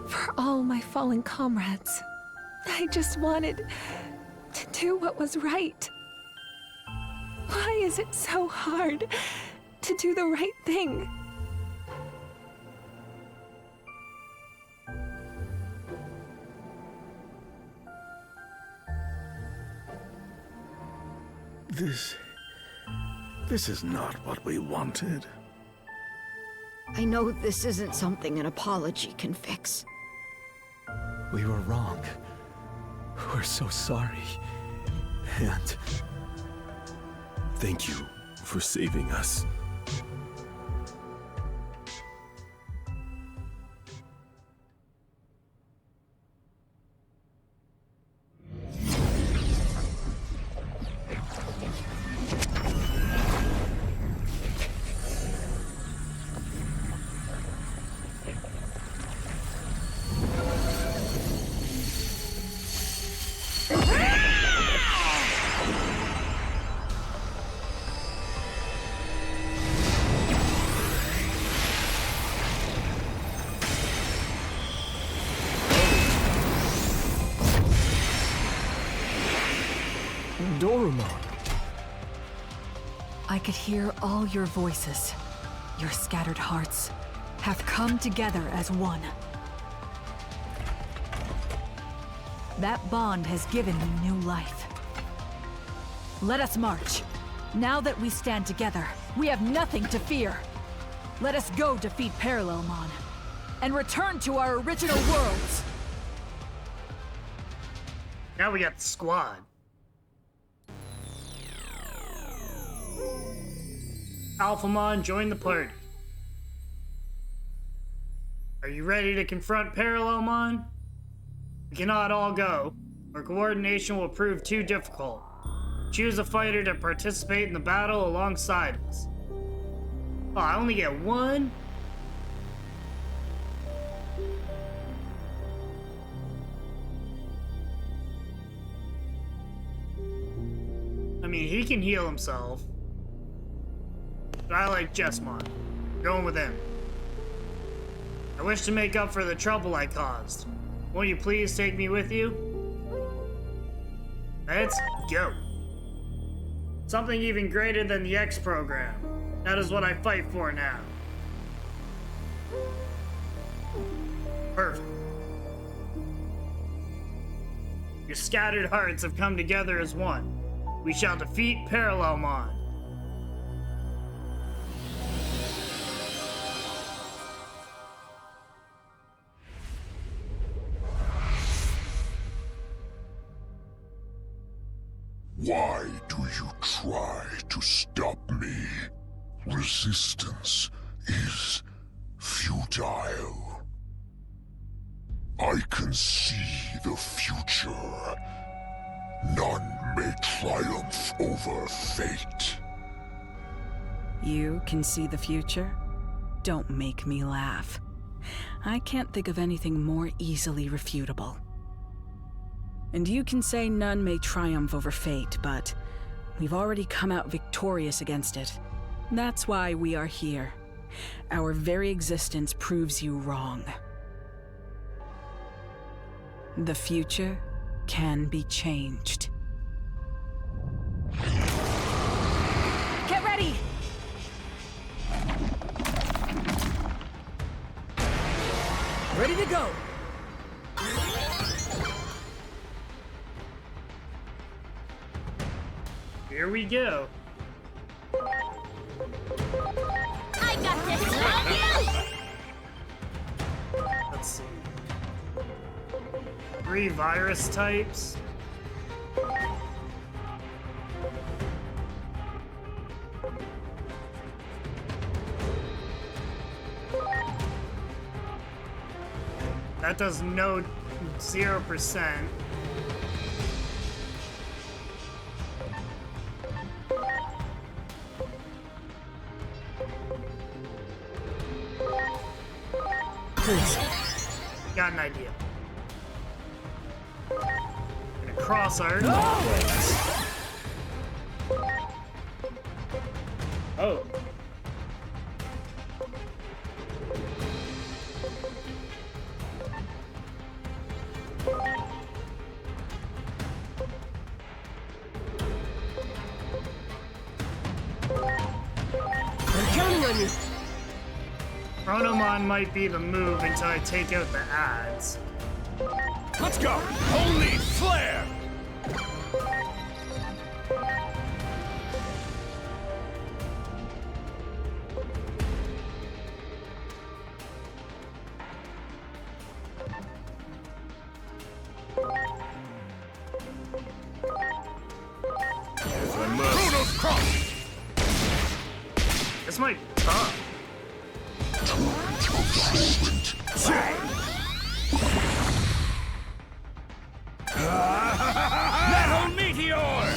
for all my fallen comrades. I just wanted to do what was right. Why is it so hard to do the right thing? This is not what we wanted. I know this isn't something an apology can fix. We were wrong. We're so sorry. And Thank you for saving us. I could hear all your voices. Your scattered hearts have come together as one. That bond has given me new life. Let us march. Now that we stand together, we have nothing to fear. Let us go defeat Parallelmon and return to our original worlds. Now we got the squad. Alphamon, join the party. Are you ready to confront Parallelmon? We cannot all go, or coordination will prove too difficult. Choose a fighter to participate in the battle alongside us. Oh, I only get one? I mean, he can heal himself. But I like Jessmon. Going with him. I wish to make up for the trouble I caused. Won't you please take me with you? Let's go. Something even greater than the X program. That is what I fight for now. Perfect. Your scattered hearts have come together as one. We shall defeat Parallelmon. Why do you try to stop me? Resistance is futile. I can see the future. None may triumph over fate. You can see the future? Don't make me laugh. I can't think of anything more easily refutable. And you can say none may triumph over fate, but we've already come out victorious against it. That's why we are here. Our very existence proves you wrong. The future can be changed. Get ready! Ready to go! Here we go. I got this! On you! Let's see. 3 virus types. That does no 0%. Please. Got an idea. Gonna cross art. Oh. I'm counting on you. Chronomon might be the move until I take out the ads. Let's go! Holy flare! Chronos cross! This might be tough. Metal meteor!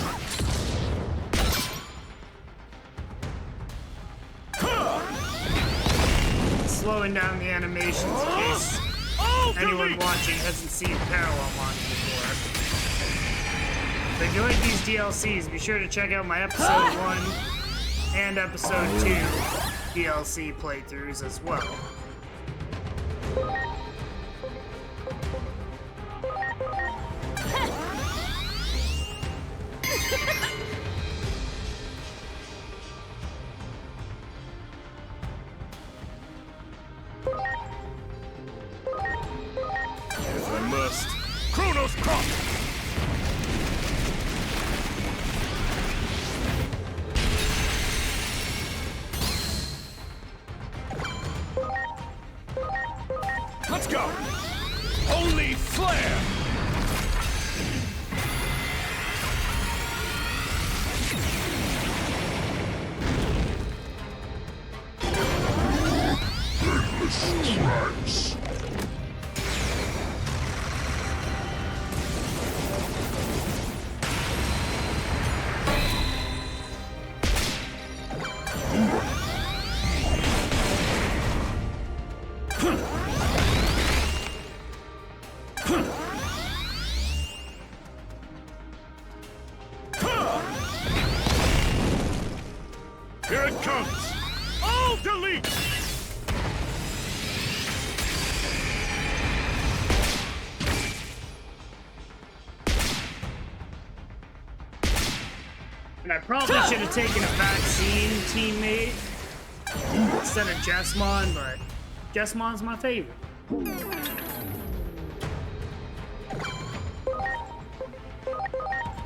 Slowing down the animations in case anyone watching hasn't seen Parallelmon before. If you like these DLCs, be sure to check out my episode 1 and episode 2 DLC playthroughs as well. If I must. Chronos cross! Let's go! Holy flare! Stripes. Here it comes! All delete! And I probably should have taken a vaccine teammate instead of Jessmon, but Jessmon's my favorite.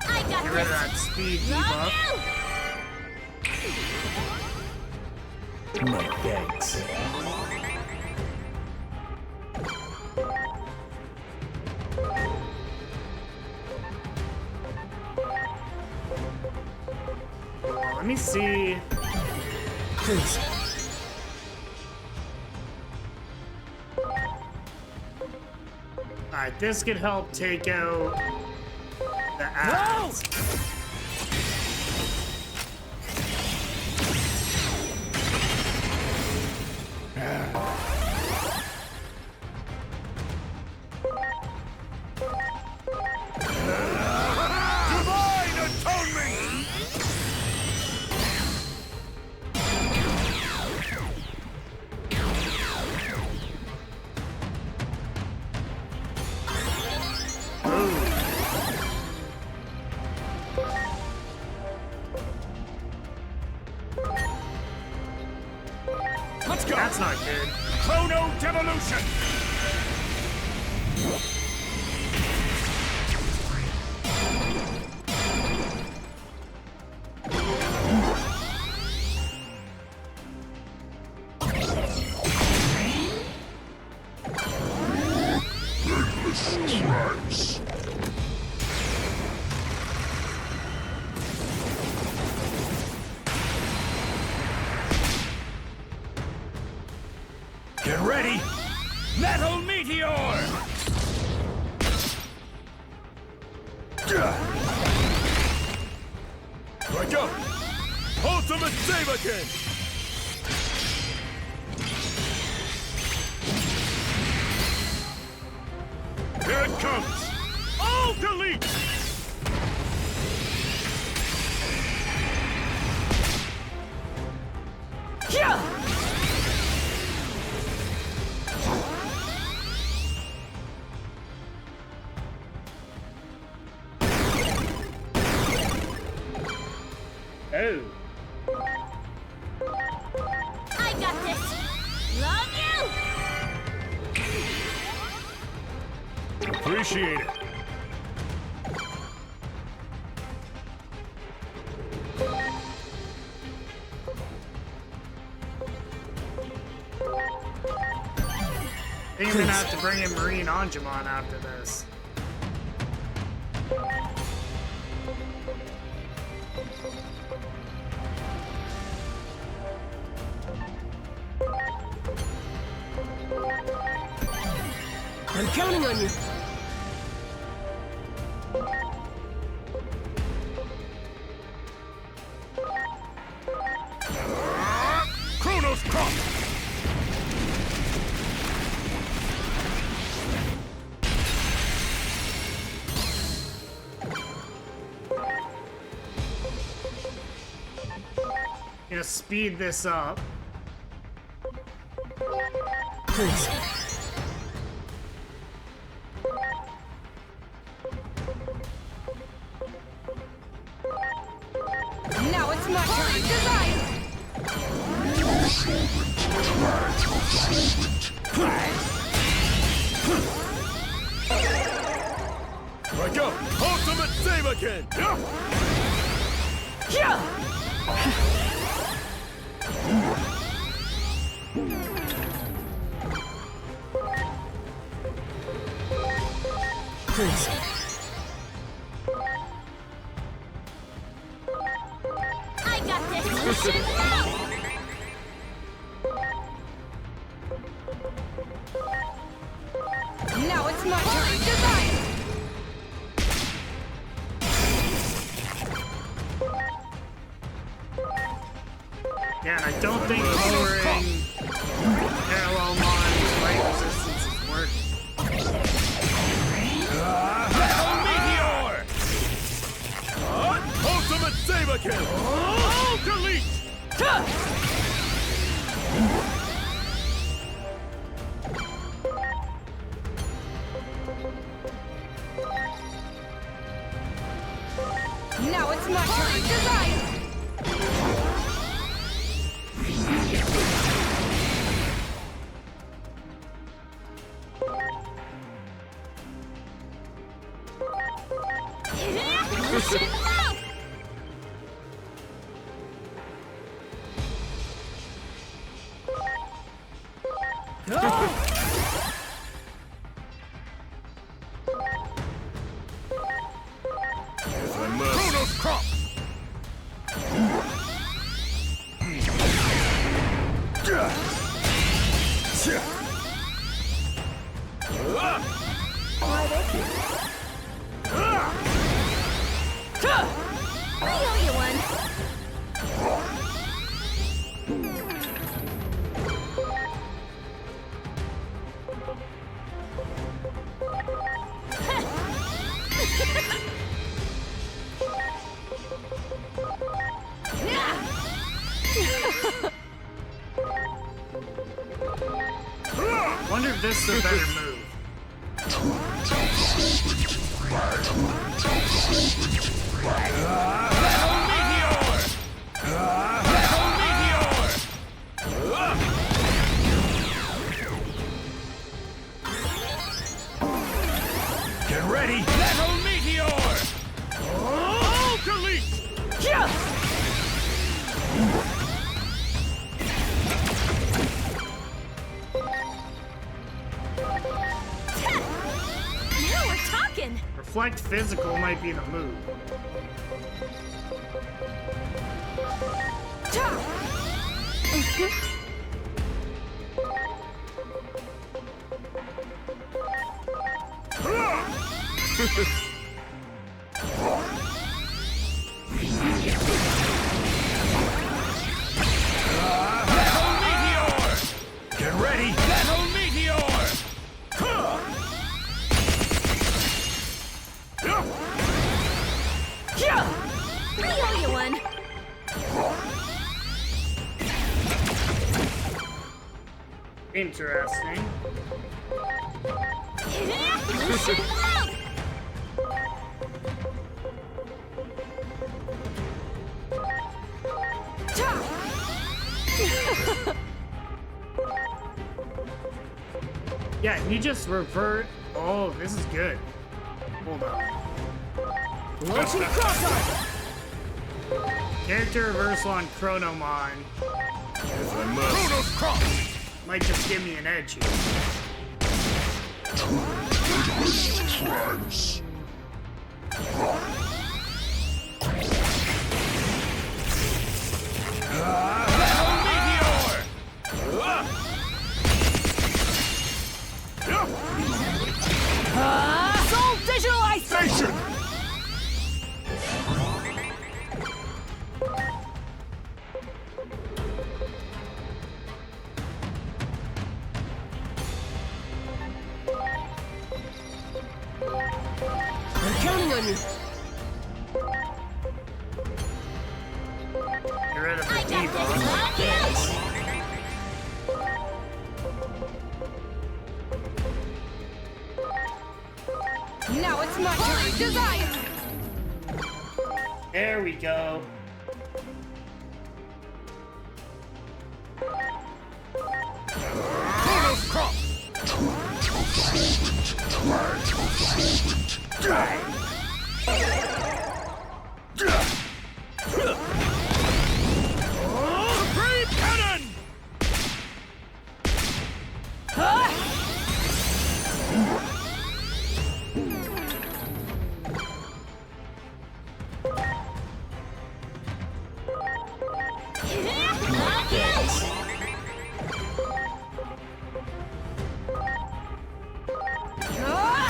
I got Get rid of that this! speed On debuff. you! My thanks. Let me see. Please. Alright, this could help take out the ads. go! That's not good. Chrono Devolution! Tribes. Get ready! Metal Meteor! Right go! Ultimate Saberkin! Here it comes! All delete! Yeah! Oh. I got this! Love you! Appreciate it. I think I'm gonna have to bring in Marine Anjumon after this. I'm counting on you. Chronos Crop! Gonna speed this up. Please. Now it's my turn to rise! Right go! Ultimate Saberkin! Yeah! Please. I got this! Now it's my turn to rise! Yeah, and I don't think lowering parallel Mon's light resistance is working. Metal Meteor! Ultimate Saberkin! All delete! Now it's my turn to rise! Chronos Crop! I owe you one! Wonder if this is a better move. Metal Meteor! Select physical might be the move. Get ready! Metal Meteor! We owe you one. Interesting. Yeah, you just revert. Oh, this is good. Hold on. Launching crosshair! Character reversal on Chronomon. If I must. Chronos Cross! Might just give me an edge here. Tribes. Metal Meteor! Soul Digitalization! I'm counting on you. Get rid of the debuff. Now it's my turn. Desire! There we go. Chronos Cross! Supreme Cannon!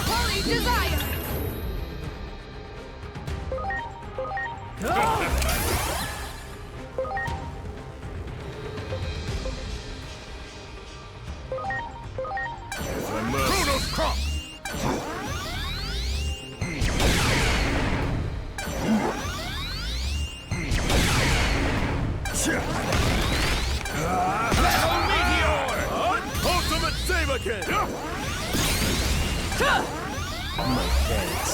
Holy desire! If I must. Chronos Cross! Metal Meteor! Ultimate Saberkin! My thanks.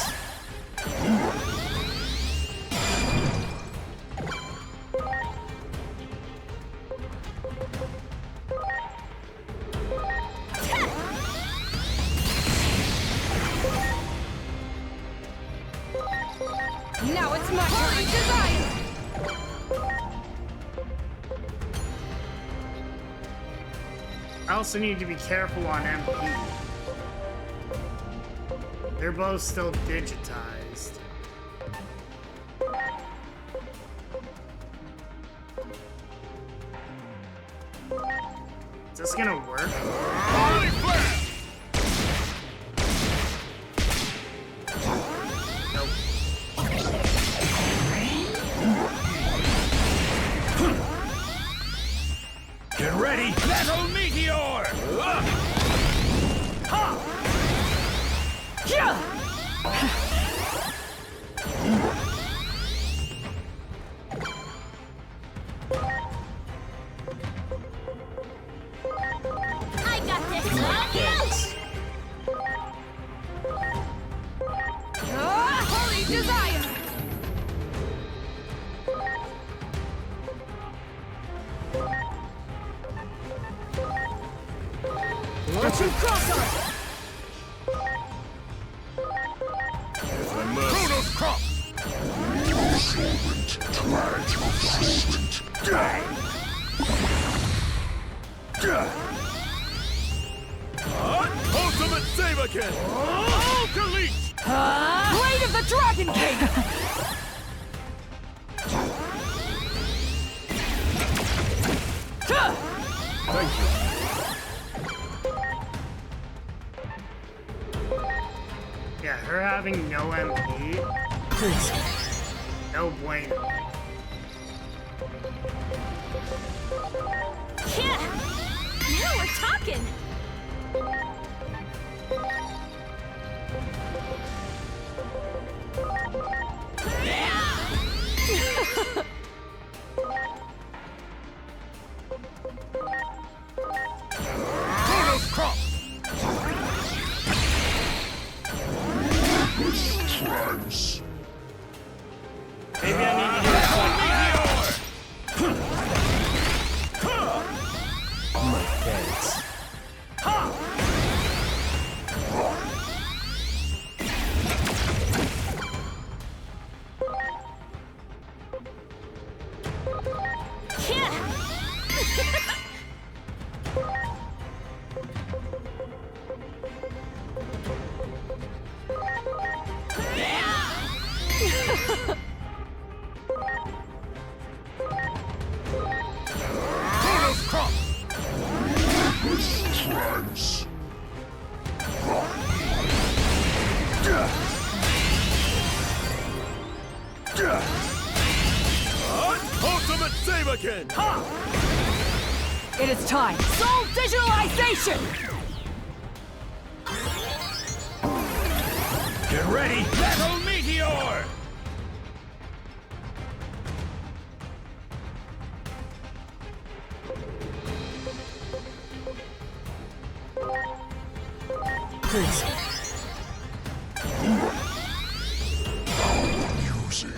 Now it's my turn. Desire! I also need to be careful on MP. They're both still digitized. Is this gonna work? Holy Flare! Get ready! Metal Meteor! Ha! I got this. Holy desire! Launching crosshair! If I must. Chronos Cross! Ultimate Saberkin! Ultra Leech! Blade of the Dragon King! Thank you. Yeah, her having no MP. Please. No bueno. Yeah! Now we're talking! Tribes. Maybe I need to do My thanks. Tribes. Ultimate Save-A-Kin! It is time! Soul Digitalization! Get ready! Metal Meteor! Please. Using.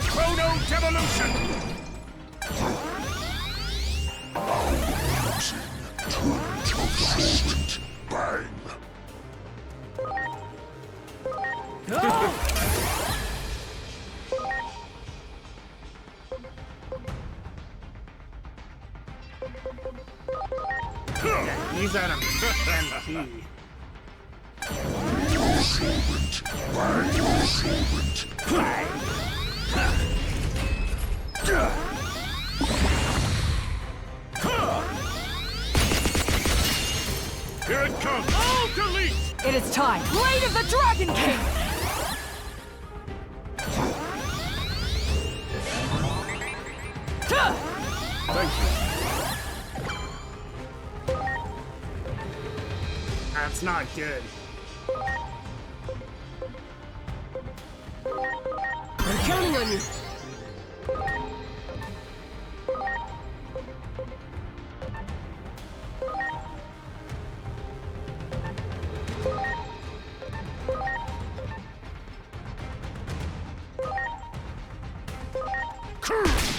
Chrono Devolution! Using. Bang. Yeah, he's at a MP. Solvent. Bang. Solvent. Bang. Here it comes! All delete! It is time! Blade of the Dragon King! Thank you. That's not good. I'm counting on you. Tribes. Tribes.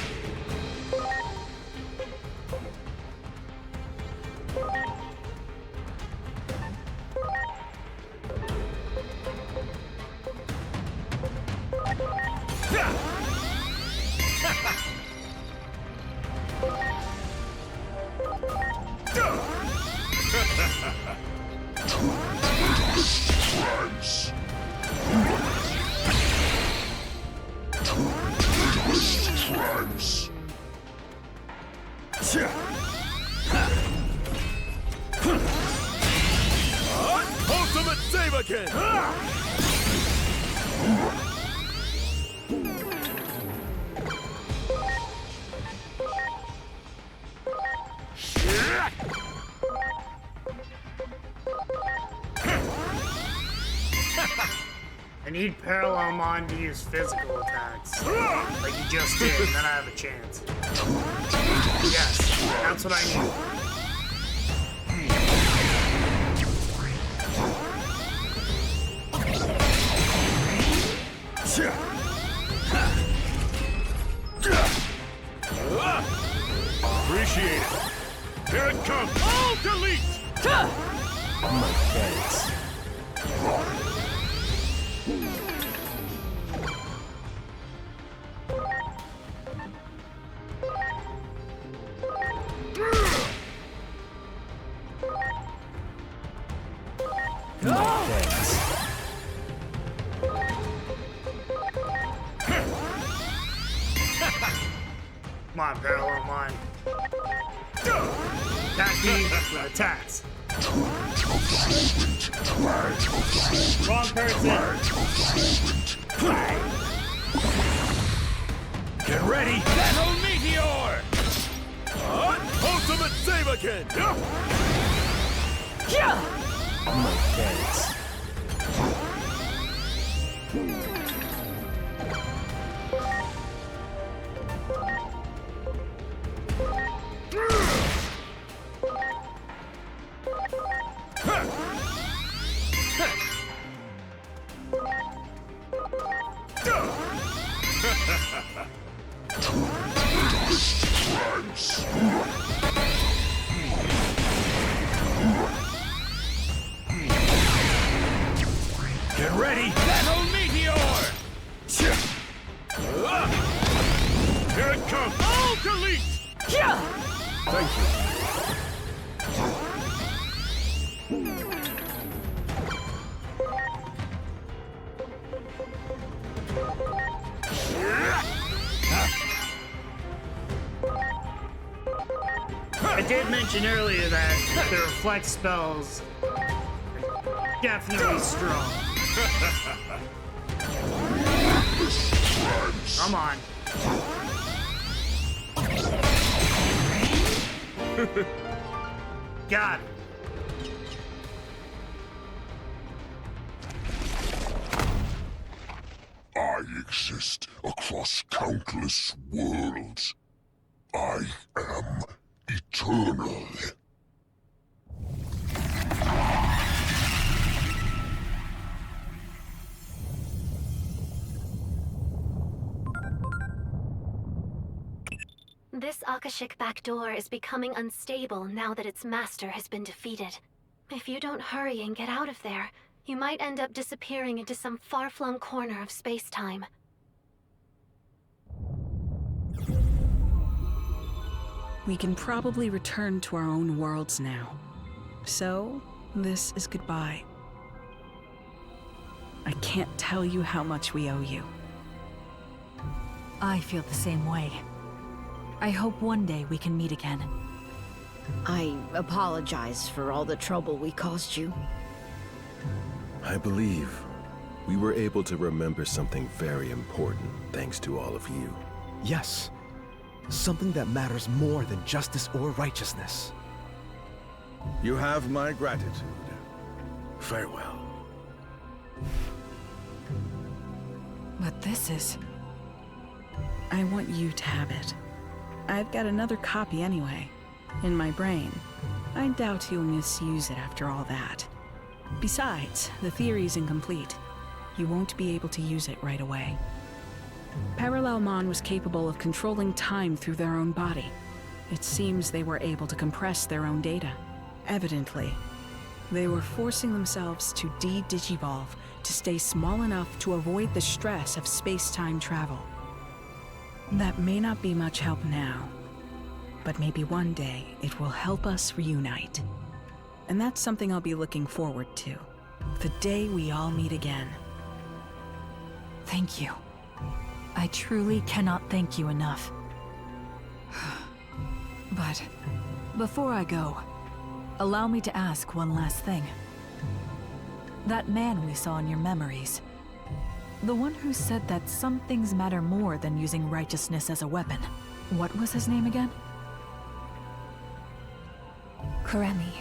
Ultimate Save-A-Kin! I need Parallelmon to use physical attacks. Like you just did, and then I have a chance. Yes, that's what I need. Appreciate it. Here it it comes! All delete! My thanks. Come on, Parallelmon. Attack me with attacks. Wrong person. Get ready! Battle Meteor! Ultimate Save-A-Kin! My thanks. Get ready! Battle Meteor! Here it comes! All delete! Thank you. I did mention earlier that the reflect spells are definitely strong. Come on. Got it. I exist across countless worlds. I am eternal. This Akashic back door is becoming unstable now that its master has been defeated. If you don't hurry and get out of there, you might end up disappearing into some far-flung corner of space-time. We can probably return to our own worlds now. So, this is goodbye. I can't tell you how much we owe you. I feel the same way. I hope one day we can meet again. I apologize for all the trouble we caused you. I believe we were able to remember something very important thanks to all of you. Yes. Something that matters more than justice or righteousness. You have my gratitude. Farewell. But this is... I want you to have it. I've got another copy anyway, in my brain. I doubt you'll misuse it after all that. Besides, the theory's incomplete. You won't be able to use it right away. Parallelmon was capable of controlling time through their own body. It seems they were able to compress their own data. Evidently, they were forcing themselves to de-digivolve to stay small enough to avoid the stress of space-time travel. That may not be much help now, but maybe one day it will help us reunite. And that's something I'll be looking forward to. The day we all meet again. Thank you. I truly cannot thank you enough. But before I go, allow me to ask one last thing. That man we saw in your memories, the one who said that some things matter more than using righteousness as a weapon, what was his name again? Kuremi.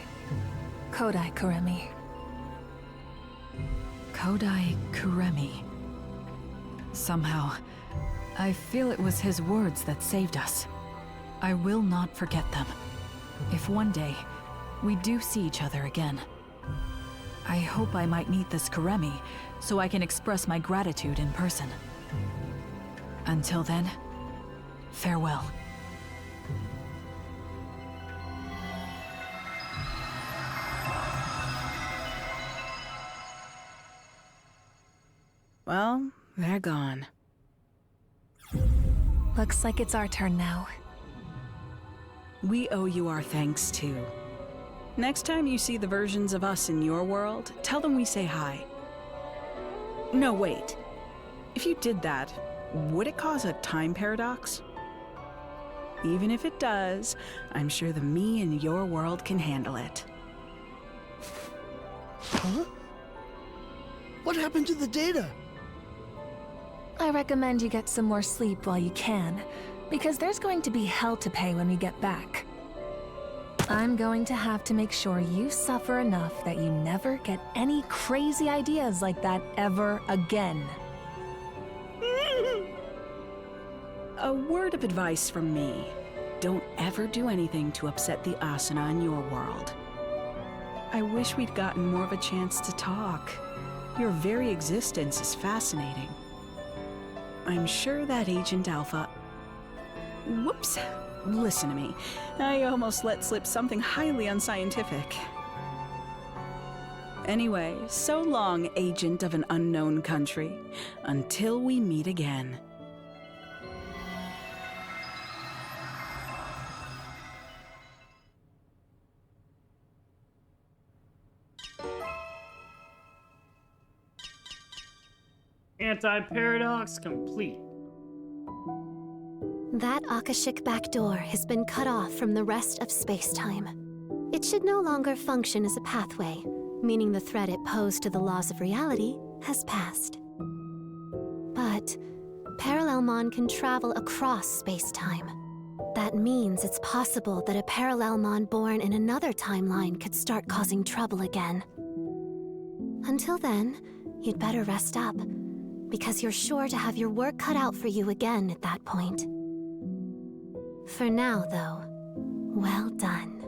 Kodai Kuremi. Kodai Kuremi. Somehow, I feel it was his words that saved us. I will not forget them. If one day, we do see each other again, I hope I might meet this Kuremi so I can express my gratitude in person. Until then, farewell. They're gone. Looks like it's our turn now. We owe you our thanks, too. Next time you see the versions of us in your world, tell them we say hi. No, wait. If you did that, would it cause a time paradox? Even if it does, I'm sure the me in your world can handle it. Huh? What happened to the data? I recommend you get some more sleep while you can, because there's going to be hell to pay when we get back. I'm going to have to make sure you suffer enough that you never get any crazy ideas like that ever again. A word of advice from me. Don't ever do anything to upset the Asuna in your world. I wish we'd gotten more of a chance to talk. Your very existence is fascinating. I'm sure that Agent Alpha... Whoops. Listen to me. I almost let slip something highly unscientific. Anyway, so long, Agent of an unknown country. Until we meet again. Anti-Paradox complete. That Akashic back door has been cut off from the rest of space-time. It should no longer function as a pathway, meaning the threat it posed to the laws of reality has passed. But Parallelmon can travel across space-time. That means it's possible that a Parallelmon born in another timeline could start causing trouble again. Until then, you'd better rest up, because you're sure to have your work cut out for you again at that point. For now, though, well done.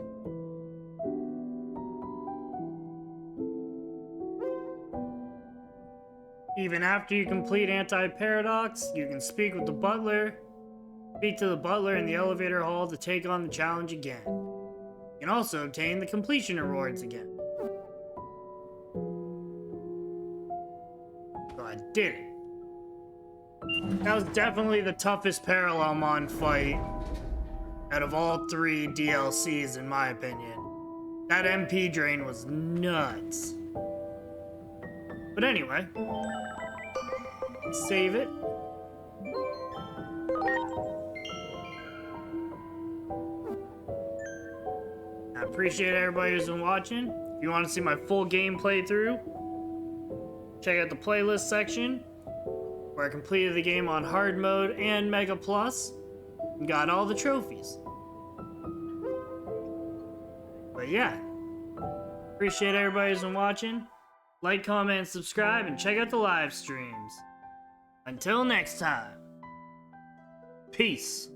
Even after you complete Anti-Paradox, you can speak with the butler. Speak to the butler in the elevator hall to take on the challenge again. You can also obtain the completion rewards again. So I did it. That was definitely the toughest Parallelmon fight out of all 3 DLCs, in my opinion. That MP drain was nuts. But anyway, save it. I appreciate everybody who's been watching. If you want to see my full game playthrough, check out the playlist section, where I completed the game on hard mode and Mega Plus and got all the trophies. But yeah, appreciate everybody who's been watching. Like, comment, and subscribe, and check out the live streams. Until next time, peace.